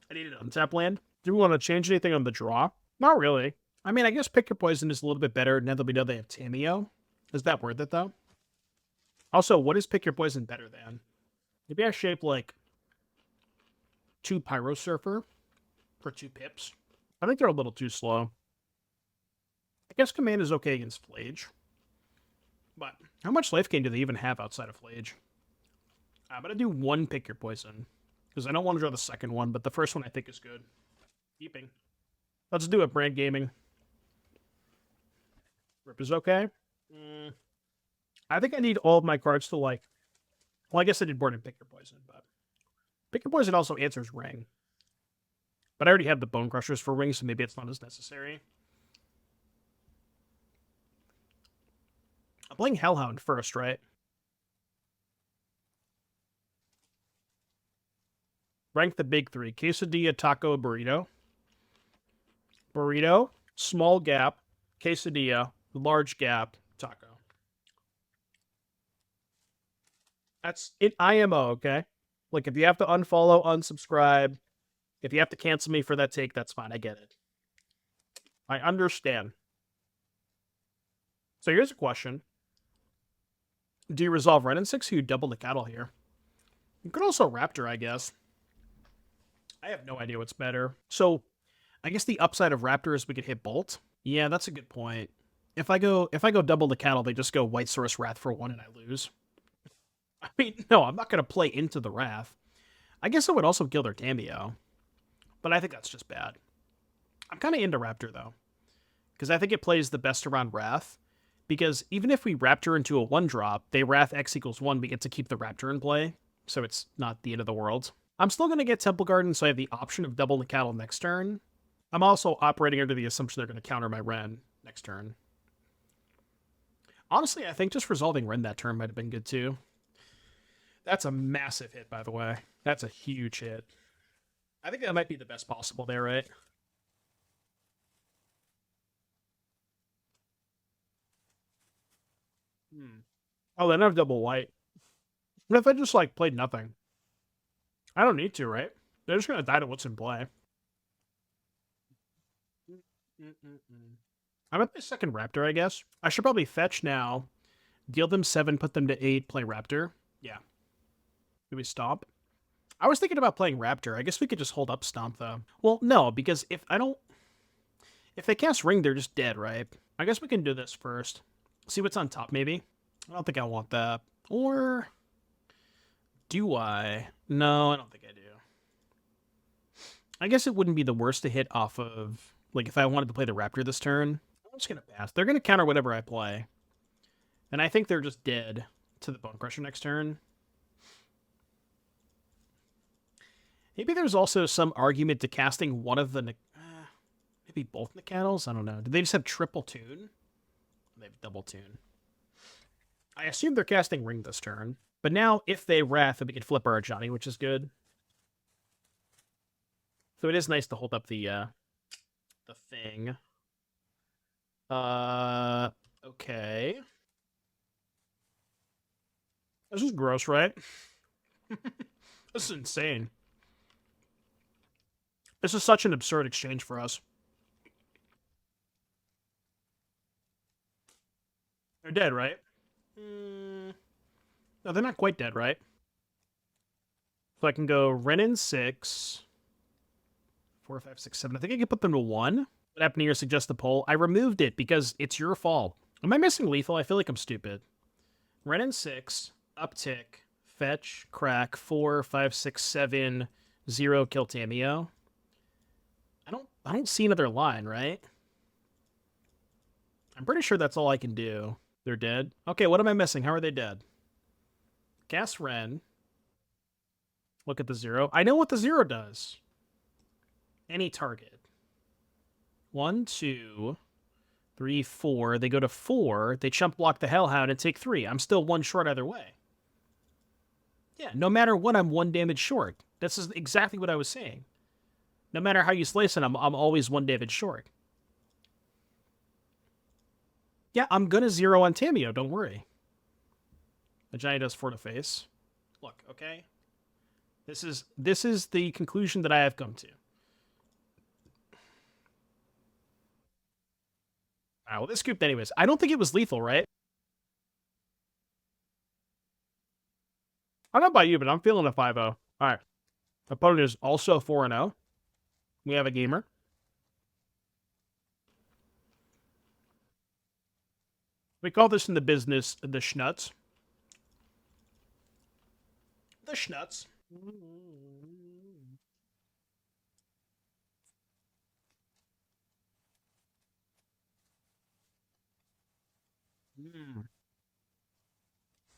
I needed an untap land. Do we want to change anything on the draw? Not really. I mean, I guess Pick Your Poison is a little bit better now that we know they have Tameo. Is that worth it, though? Also, what is Pick Your Poison better than? Maybe I shape, like, 2 Pyrosurfer for 2 pips. I think they're a little too slow. I guess Command is okay against Flage. But how much life gain do they even have outside of Flage? I'm going to do 1 Pick Your Poison. Because I don't want to draw the second one, but the first one I think is good. Keeping. Let's do it, Brand Gaming. Rip is okay. I think I need all of my cards to, like... Well, I guess I did board and Pick Your Poison, but... Pick Your Poison also answers Ring. But I already have the Bone Crushers for Ring, so maybe it's not as necessary. I'm playing Hellhound first, right? Rank the big 3. Quesadilla, taco, burrito. Burrito, small gap, quesadilla, large gap, taco. That's it. IMO, okay? Like, if you have to unfollow, unsubscribe, if you have to cancel me for that take, that's fine. I get it. I understand. So here's a question. Do you resolve Red and 6 or you double the Nacatl here? You could also Raptor, I guess. I have no idea what's better. So, I guess the upside of Raptor is we could hit Bolt. Yeah, that's a good point. If I go double the Nacatl, they just go White Source Wrath for 1 and I lose. I mean, no, I'm not going to play into the Wrath. I guess I would also kill their Tameo. But I think that's just bad. I'm kind of into Raptor, though. Because I think it plays the best around Wrath. because even if we Raptor into a 1-drop, they Wrath X equals 1, we get to keep the Raptor in play, so it's not the end of the world. I'm still going to get Temple Garden, so I have the option of double Nacatl next turn. I'm also operating under the assumption they're going to counter my Ren next turn. Honestly, I think just resolving Ren that turn might have been good too. That's a massive hit, by the way. That's a huge hit. I think that might be the best possible there, right? Oh, then I have double white. What if I just, like, played nothing? I don't need to, right? They're just going to die to what's in play. I'm at my second Raptor, I guess. I should probably fetch now, deal them 7, put them to 8, play Raptor. Yeah. Do we Stomp? I was thinking about playing Raptor. I guess we could just hold up Stomp, though. Well, no, because if I don't... If they cast Ring, they're just dead, right? I guess we can do this first. See what's on top, maybe? I don't think I want that. Or... Do I? No, I don't think I do. I guess it wouldn't be the worst to hit off of... Like, if I wanted to play the Raptor this turn, I'm just going to pass. They're going to counter whatever I play. And I think they're just dead to the Bone Crusher next turn. Maybe there's also some argument to casting one of the... maybe both Nacatls? I don't know. Did they just have triple tune? They have double tune. I assume they're casting Ring this turn. But now, if they Wrath, we can flip our Ajani, which is good. So it is nice to hold up the thing. Okay. This is gross, right? This is insane. This is such an absurd exchange for us. They're dead, right? No, they're not quite dead, right? So I can go Renin 6, 4, 5, 6, 7. I think I can put them to 1. What happened to your suggested poll? I removed it because it's your fault. Am I missing lethal? I feel like I'm stupid. Renin 6, uptick, fetch, crack, 4, 5, 6, 7, 0, kill Tamiyo. I don't see another line, right? I'm pretty sure that's all I can do. They're dead. Okay, what am I missing? How are they dead? Gas Ren. Look at the 0. I know what the 0 does. Any target. 1, 2, 3, 4. They go to 4. They chump block the Hellhound and take 3. I'm still 1 short either way. Yeah, no matter what, I'm 1 damage short. This is exactly what I was saying. No matter how you slice it, I'm always 1 damage short. Yeah, I'm gonna 0 on Tamiyo, don't worry. Ajani does 4 to face. Look, okay? This is the conclusion that I have come to. Alright, well, this scooped anyways. I don't think it was lethal, right? I don't know about you, but I'm feeling a 5-0. Alright. Opponent is also 4-0. We have a gamer. We call this in the business the schnutz. The schnutz.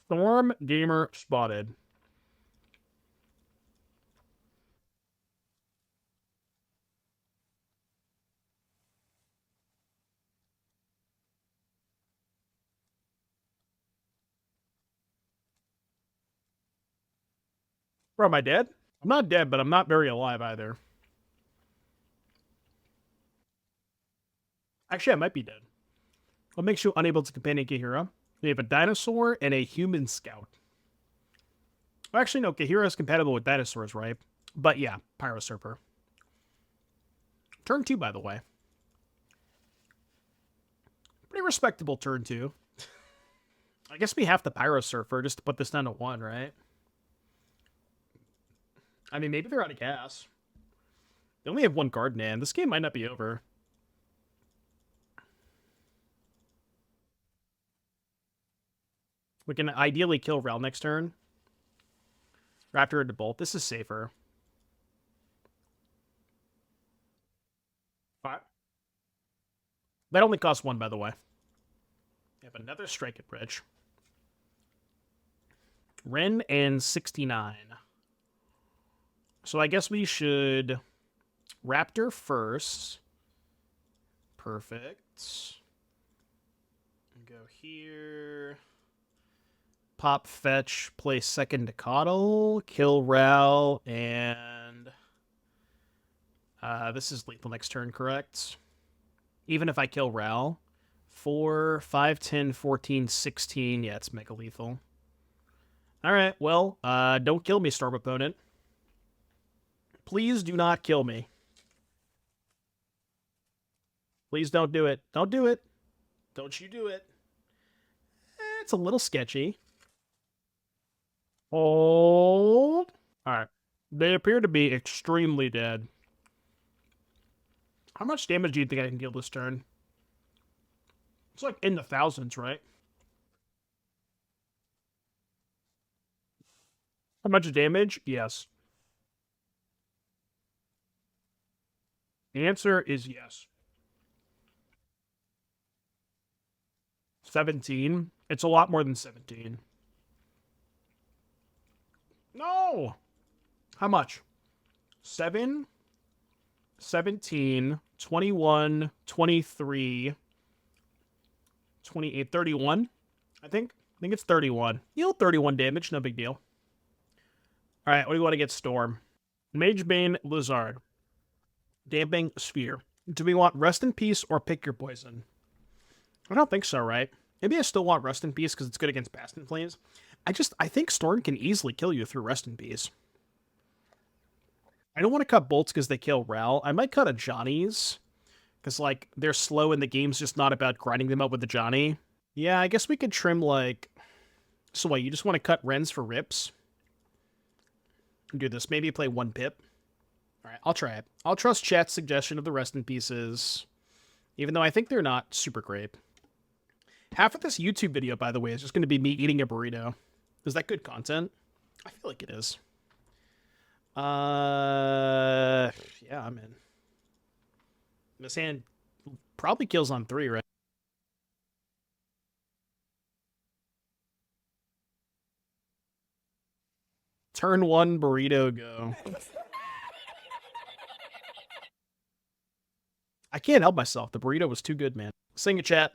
Storm gamer spotted. Bro, am I dead? I'm not dead, but I'm not very alive either. Actually, I might be dead. What makes you unable to companion Kahira? We have a dinosaur and a human scout. Well, actually, no, Kahira is compatible with dinosaurs, right? But yeah, Pyrosurfer. Turn 2, by the way. Pretty respectable turn 2. I guess we have the Pyrosurfer just to put this down to 1, right? I mean, maybe they're out of gas. They only have 1 card in hand. This game might not be over. We can ideally kill Rel next turn. Raptor into Bolt. This is safer. Alright. That only costs 1, by the way. We have another Strike at Bridge. Ren and 69. So I guess we should Raptor first. Perfect. Go here. Pop, fetch, play second Nacatl, kill Ral, and this is lethal next turn, correct? Even if I kill Ral. 4, 5, 10, 14, 16. Yeah, it's mega lethal. Alright, well, don't kill me, Storm Opponent. Please do not kill me. Please don't do it. Don't do it. Don't you do it. It's a little sketchy. Hold. Alright. They appear to be extremely dead. How much damage do you think I can deal this turn? It's like in the thousands, right? How much damage? Yes. The answer is yes. 17. It's a lot more than 17. No! How much? 7, 17, 21, 23, 28, 31, I think. I think it's 31. Heal 31 damage, no big deal. Alright, what do you want to get, Storm? Magebane, Lizard. Damping, Sphere. Do we want Rest in Peace or Pick Your Poison? I don't think so, right? Maybe I still want Rest in Peace because it's good against Bastion Flames. I think Storm can easily kill you through Rest in Peace. I don't want to cut bolts because they kill Ral. I might cut Ajani's because, like, they're slow and the game's just not about grinding them up with Ajani. Yeah, I guess we could trim, like... So what, you just want to cut Rens for rips? Do this. Maybe play 1 pip. Alright, I'll try it. I'll trust chat's suggestion of the Rest in Pieces, even though I think they're not super great. Half of this YouTube video, by the way, is just going to be me eating a burrito. Is that good content? I feel like it is. Yeah, I'm in. This hand probably kills on 3, right? Turn 1, burrito, go. I can't help myself. The burrito was too good, man. Sing it, chat.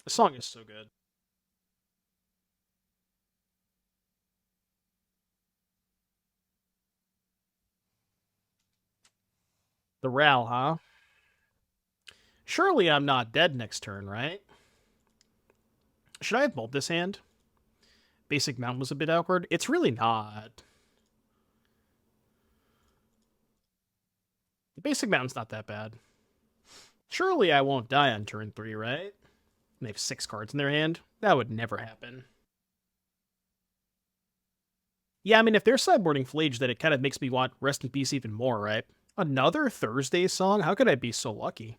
The song is so good. The Ral, huh? Surely I'm not dead next turn, right? Should I have bowled this hand? Basic Mount was a bit awkward. It's really not. The Basic Mount's not that bad. Surely I won't die on turn 3, right? And they have 6 cards in their hand. That would never happen. Yeah, I mean, if they're sideboarding Flage, then it kind of makes me want Rest in Peace even more, right? Another Thursday song? How could I be so lucky?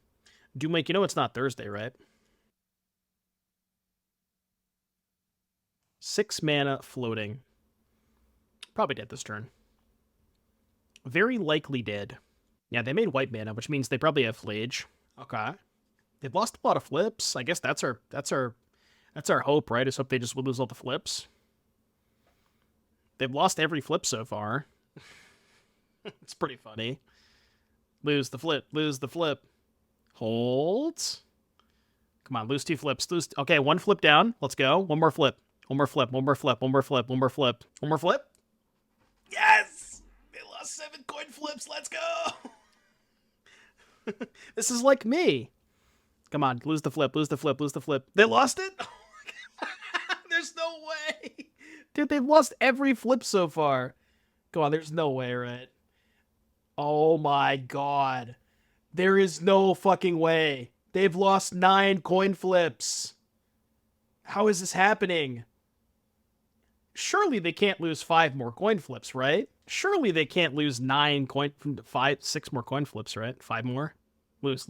Doomwake, you know it's not Thursday, right? 6 mana floating. Probably dead this turn. Very likely dead. Yeah, they made white mana, which means they probably have Flage. Okay. They've lost a lot of flips. I guess that's our hope, right? Is hope they just lose all the flips. They've lost every flip so far. It's pretty funny. Lose the flip. Lose the flip. Hold. Come on, lose 2 flips. Okay, 1 flip down. Let's go. 1 more flip. 1 more flip. 1 more flip. 1 more flip. 1 more flip. 1 more flip. Yes! They lost 7 coin flips. Let's go! This is like me. Come on, lose the flip. Lose the flip. Lose the flip. They lost it? There's no way. Dude, they've lost every flip so far. Come on, there's no way, right? Oh my god. There is no fucking way. They've lost 9 coin flips. How is this happening? Surely they can't lose 5 more coin flips, right? Surely they can't lose 6 more coin flips, right? 5 more? Lose.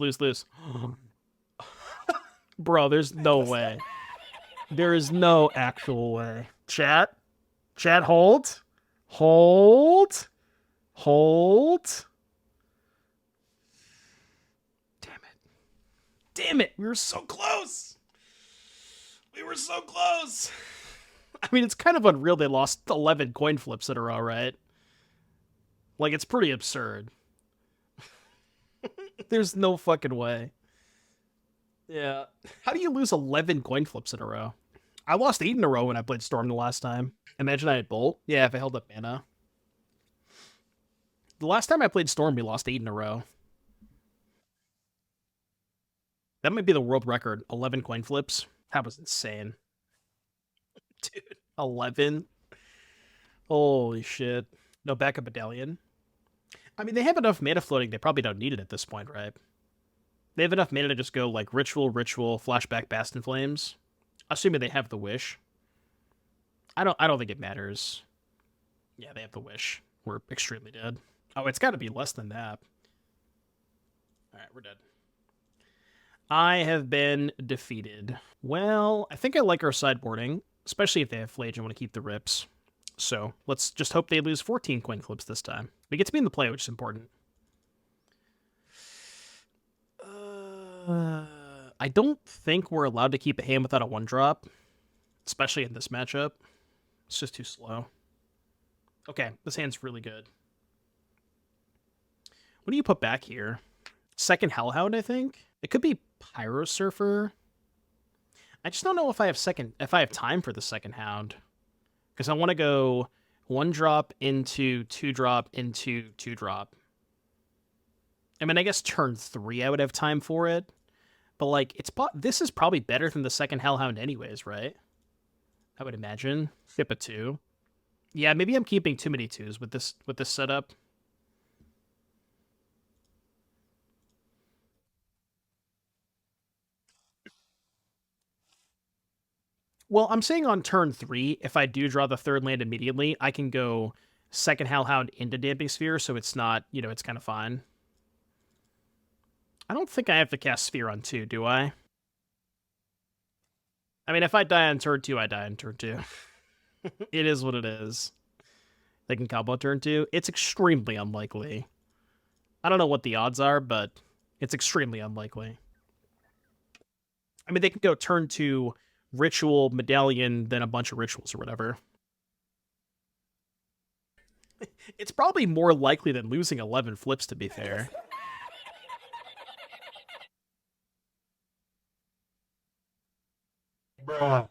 Bro, there's no way. There is no actual way. Chat, hold. Hold. Damn it. Damn it, we were so close. We were so close. I mean, it's kind of unreal they lost 11 coin flips in a row, right? Like, it's pretty absurd. There's no fucking way. Yeah. How do you lose 11 coin flips in a row? I lost 8 in a row when I played Storm the last time. Imagine I had Bolt. Yeah, if I held up mana. The last time I played Storm, we lost 8 in a row. That might be the world record. 11 coin flips. That was insane. Dude, 11? Holy shit. No backup medallion. I mean, they have enough mana floating. They probably don't need it at this point, right? They have enough mana to just go like Ritual, Flashback, Bastion Flames. Assuming they have the Wish. I don't think it matters. Yeah, they have the Wish. We're extremely dead. Oh, it's got to be less than that. Alright, we're dead. I have been defeated. Well, I think I like our sideboarding, especially if they have Flage and want to keep the Rips. So let's just hope they lose 14 coin flips this time. We get to be in the play, which is important. I don't think we're allowed to keep a hand without a 1-drop, especially in this matchup. It's just too slow. Okay, this hand's really good. What do you put back here? Second Hellhound, I think? It could be Pyrosurfer. I just don't know if I have time for the second Hound. Because I want to go 1-drop into 2-drop into 2-drop. I mean, I guess turn 3 I would have time for it. But, like, this is probably better than the second Hellhound anyways, right? I would imagine. Skip a 2. Yeah, maybe I'm keeping too many 2s with this setup. Well, I'm saying on turn 3, if I do draw the third land immediately, I can go second Hellhound into Damping Sphere, so it's not, it's kind of fine. I don't think I have to cast Sphere on 2, do I? I mean, if I die on turn 2, I die on turn 2. It is what it is. They can combo turn 2. It's extremely unlikely. I don't know what the odds are, but it's extremely unlikely. I mean, they can go turn 2, Ritual, Medallion, then a bunch of Rituals or whatever. It's probably more likely than losing 11 flips, to be fair. Bruh.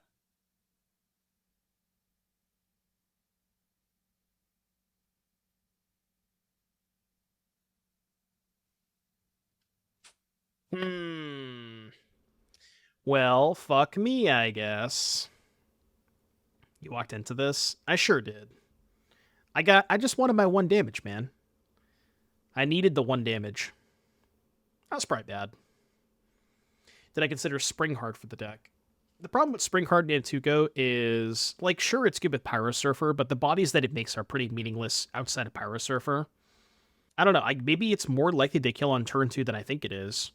Well, fuck me, I guess. You walked into this? I sure did. I just wanted my 1 damage, man. I needed the 1 damage. That was probably bad. Did I consider Springheart for the deck? The problem with Springheart and Antuco is, like, sure, it's good with Pyrosurfer, but the bodies that it makes are pretty meaningless outside of Pyrosurfer. I don't know. Maybe it's more likely to kill on turn 2 than I think it is.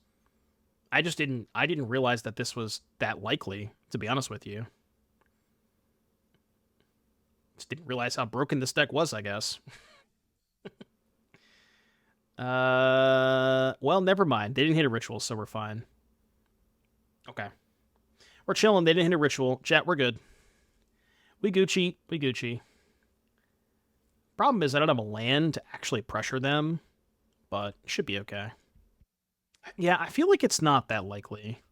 I didn't realize that this was that likely, to be honest with you. Just didn't realize how broken this deck was, I guess. Well, never mind. They didn't hit a Ritual, so we're fine. Okay. We're chilling. They didn't hit a Ritual. Chat, we're good. We Gucci. We Gucci. Problem is, I don't have a land to actually pressure them, but it should be okay. Yeah, I feel like it's not that likely.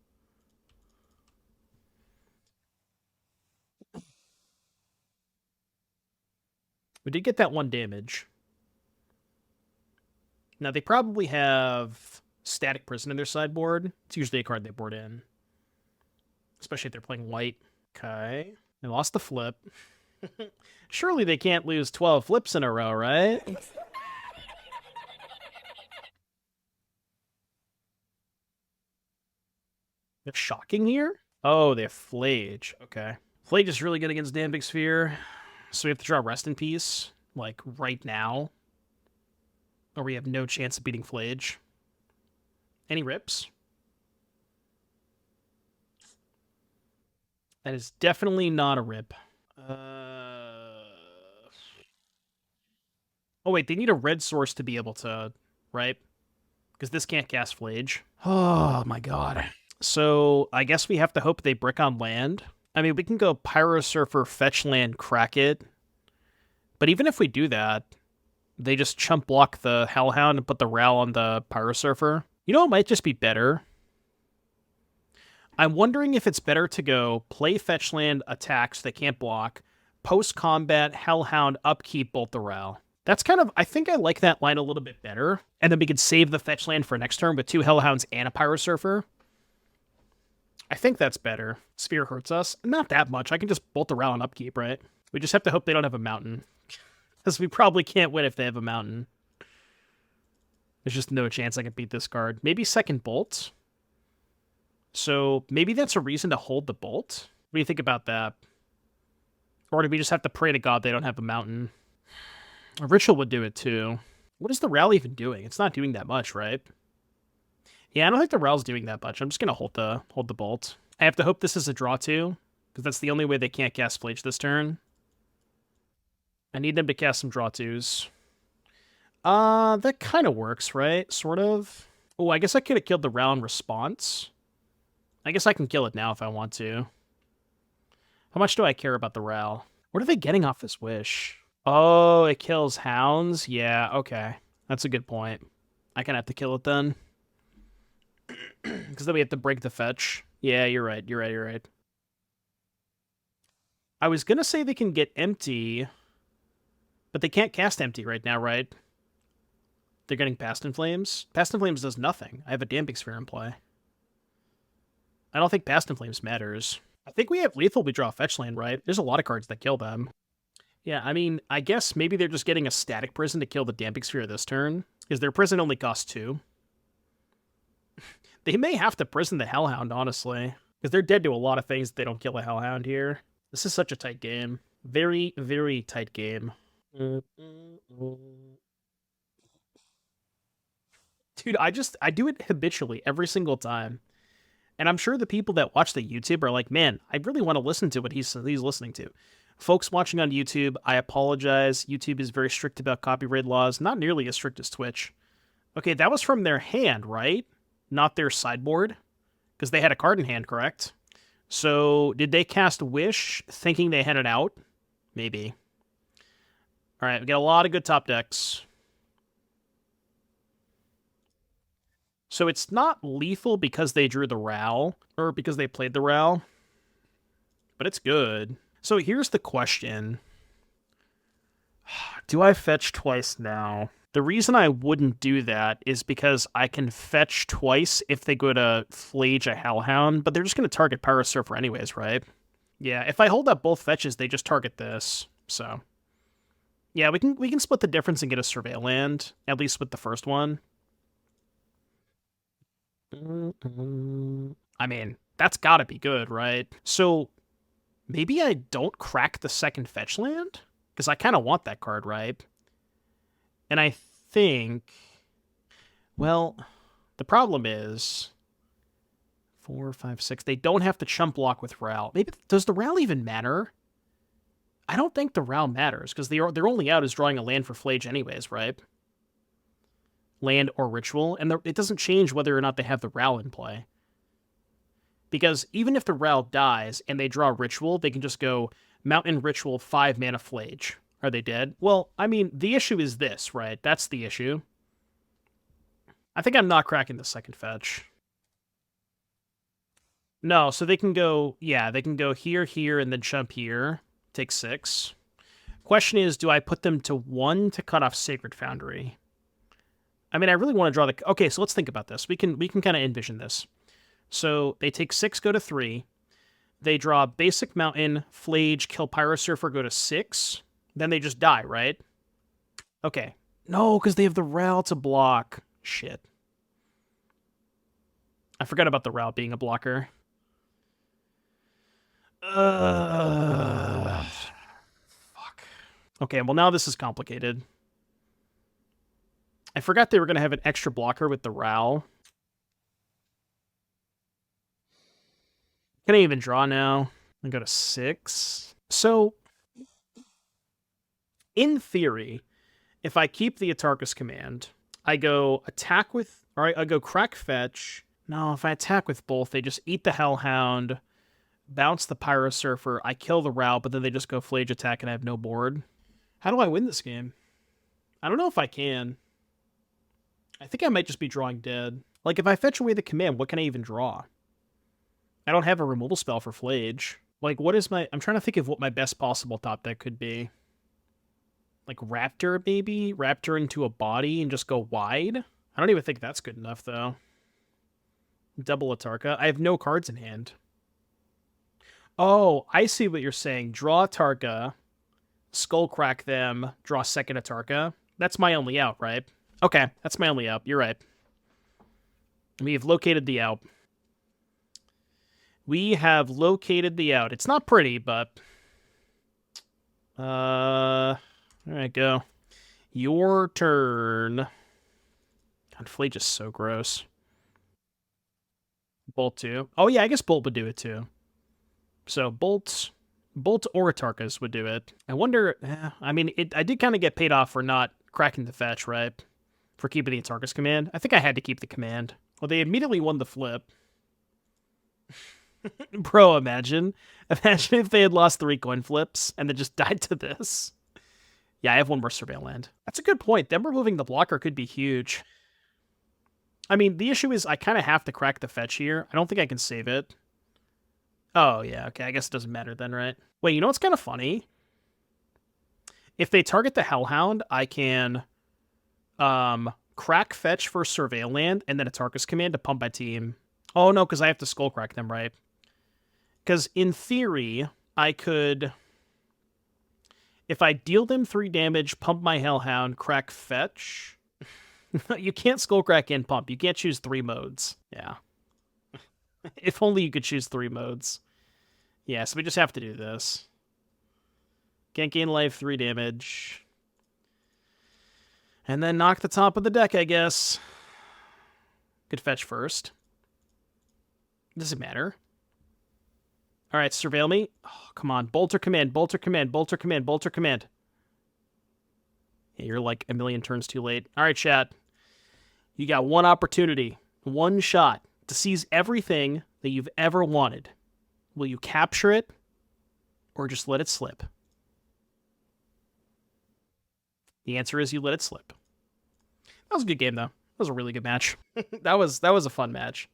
We did get that 1 damage. Now, they probably have Static Prison in their sideboard. It's usually a card they board in. Especially if they're playing white. Okay. They lost the flip. Surely they can't lose 12 flips in a row, right? They're shocking here? Oh, they have Flage. Okay. Flage is really good against Damping Sphere. So we have to draw Rest in Peace, like, right now. Or we have no chance of beating Flage. Any rips? That is definitely not a rip. Oh, wait, they need a red source to be able to, right? Because this can't cast Flage. Oh, my god. So I guess we have to hope they brick on land. I mean, we can go Pyrosurfer, fetch land, crack it. But even if we do that, they just chump block the Hellhound and put the Ral on the Pyrosurfer. You know, it might just be better. I'm wondering if it's better to go play fetch land, attack so they can't block, post-combat, Hellhound, upkeep, bolt the Ral. That's kind of, I think I like that line a little bit better. And then we could save the fetch land for next turn with 2 Hellhounds and a Pyrosurfer. I think that's better. Sphere hurts us. Not that much. I can just bolt the Ral and upkeep, right? We just have to hope they don't have a mountain. Because we probably can't win if they have a mountain. There's just no chance I can beat this card. Maybe second bolt. So maybe that's a reason to hold the bolt. What do you think about that? Or do we just have to pray to God they don't have a mountain? A ritual would do it too. What is the Ral even doing? It's not doing that much, right? Yeah, I don't think the Ral's doing that much. I'm just gonna hold the bolt. I have to hope this is a draw too, because that's the only way they can't cast Flage this turn. I need them to cast some draw twos. That kind of works, right? Sort of. Oh, I guess I could have killed the Ral in response. I guess I can kill it now if I want to. How much do I care about the Ral? What are they getting off this wish? Oh, it kills hounds? Yeah, okay. That's a good point. I can have to kill it then. Because then we have to break the fetch. Yeah, you're right. You're right. I was going to say they can get empty, but they can't cast empty right now, right? They're getting Past in Flames. Past in Flames does nothing. I have a Damping Sphere in play. I don't think Past in Flames matters. I think we have lethal, we draw fetch land, right? There's a lot of cards that kill them. Yeah, I mean, I guess maybe they're just getting a Static Prison to kill the Damping Sphere this turn, because their prison only costs 2. They may have to prison the Hellhound, honestly, because they're dead to a lot of things if they don't kill a Hellhound here. This is such a tight game. Very, very tight game. Dude, I do it habitually every single time. And I'm sure the people that watch the YouTube are like, man, I really want to listen to what he's listening to. Folks watching on YouTube, I apologize. YouTube is very strict about copyright laws, not nearly as strict as Twitch. Okay, that was from their hand, right? Not their sideboard? Because they had a card in hand, correct? So, did they cast Wish thinking they had it out? Maybe. Alright, we got a lot of good top decks. So it's not lethal because they drew the Ral, or because they played the Ral, but it's good. So here's the question. Do I fetch twice now? The reason I wouldn't do that is because I can fetch twice if they go to Flage a Hellhound, but they're just going to target Pyrosurfer anyways, right? Yeah, if I hold up both fetches, they just target this, so... Yeah, we can split the difference and get a Surveil land, at least with the first one. I mean, that's gotta be good, right? So, maybe I don't crack the second fetch land? Because I kind of want that card, right? And I think... Well, the problem is... 4, 5, 6... They don't have to chump block with Ral. Maybe... Does the Ral even matter? I don't think the Ral matters, because their only out is drawing a land for Flage anyways, right? Land or ritual, and it doesn't change whether or not they have the Ral in play. Because even if the Ral dies and they draw ritual, they can just go Mountain Ritual 5 mana Flage. Are they dead? Well, I mean, the issue is this, right? That's the issue. I think I'm not cracking the second fetch. No, so they can go, yeah, they can go here, here, and then jump here. Take 6. Question is, do I put them to 1 to cut off Sacred Foundry? I mean, I really want to draw the... Okay, so let's think about this. We can kind of envision this. So they take 6, go to 3. They draw Basic Mountain, Flage, kill Pyrosurfer, go to 6. Then they just die, right? Okay. No, because they have the Ral to block. Shit. I forgot about the Ral being a blocker. Fuck. Okay, well now this is complicated. I forgot they were going to have an extra blocker with the Ral. Can I even draw now? I go to 6. So, in theory, if I keep the Atarka's command, I go attack with... Alright, I go crack fetch, No, if I attack with both, they just eat the Hellhound, bounce the Pyrosurfer, I kill the route, but then they just go Flage attack and I have no board. How do I win this game? I don't know if I can. I think I might just be drawing dead. Like, if I fetch away the command, what can I even draw? I don't have a removal spell for Flage. Like, what is my... I'm trying to think of what my best possible top deck could be. Like, Raptor, maybe? Raptor into a body and just go wide? I don't even think that's good enough, though. Double Atarka. I have no cards in hand. Oh, I see what you're saying. Draw Atarka, Skullcrack them, draw second Atarka. That's my only out, right? Okay, that's my only out. You're right. We have located the out. We have located the out. It's not pretty, but... Alright, go. Your turn. God, Flage is so gross. Bolt 2. Oh, yeah, I guess Bolt would do it, too. So, Bolt or Atarkas would do it. I wonder... I mean, I did kind of get paid off for not cracking the fetch, right? For keeping the Atarkas command. I think I had to keep the command. Well, they immediately won the flip. Bro, imagine. Imagine if they had lost 3 coin flips and then just died to this. Yeah, I have one more Surveil Land. That's a good point. Them removing the blocker could be huge. I mean, the issue is I kind of have to crack the fetch here. I don't think I can save it. Oh, yeah, okay. I guess it doesn't matter then, right? Wait, you know what's kind of funny? If they target the Hellhound, I can crack fetch for Surveil Land and then Atarka's command to pump my team. Oh, no, because I have to Skullcrack them, right? Because in theory, I could... If I deal them 3 damage, pump my Hellhound, crack fetch... You can't Skullcrack and pump. You can't choose 3 modes. Yeah. If only you could choose 3 modes. Yeah, so we just have to do this. Can't gain life, 3 damage. And then knock the top of the deck, I guess. Could fetch first. Doesn't matter. Alright, surveil me. Oh, come on. Bolter command, bolter command, bolter command, bolter command. Yeah, you're like a million turns too late. Alright, chat. You got one opportunity, one shot to seize everything that you've ever wanted. Will you capture it or just let it slip? The answer is you let it slip. That was a good game, though. That was a really good match. that was a fun match.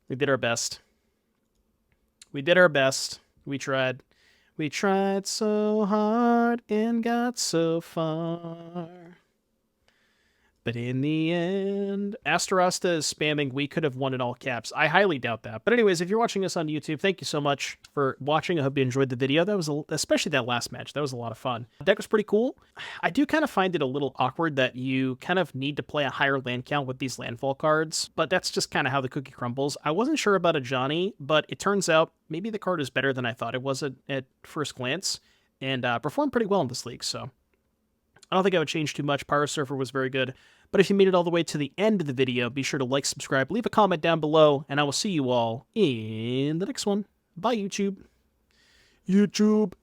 We did our best. We did our best. We tried. We tried so hard and got so far. But in the end, Astarasta is spamming, we could have won in all caps. I highly doubt that. But anyways, if you're watching us on YouTube, thank you so much for watching. I hope you enjoyed the video. That was, especially that last match. That was a lot of fun. The deck was pretty cool. I do kind of find it a little awkward that you kind of need to play a higher land count with these landfall cards. But that's just kind of how the cookie crumbles. I wasn't sure about Ajani, but it turns out maybe the card is better than I thought it was at first glance. And performed pretty well in this league, so... I don't think I would change too much. Pyrosurfer was very good. But if you made it all the way to the end of the video, be sure to like, subscribe, leave a comment down below, and I will see you all in the next one. Bye, YouTube. YouTube.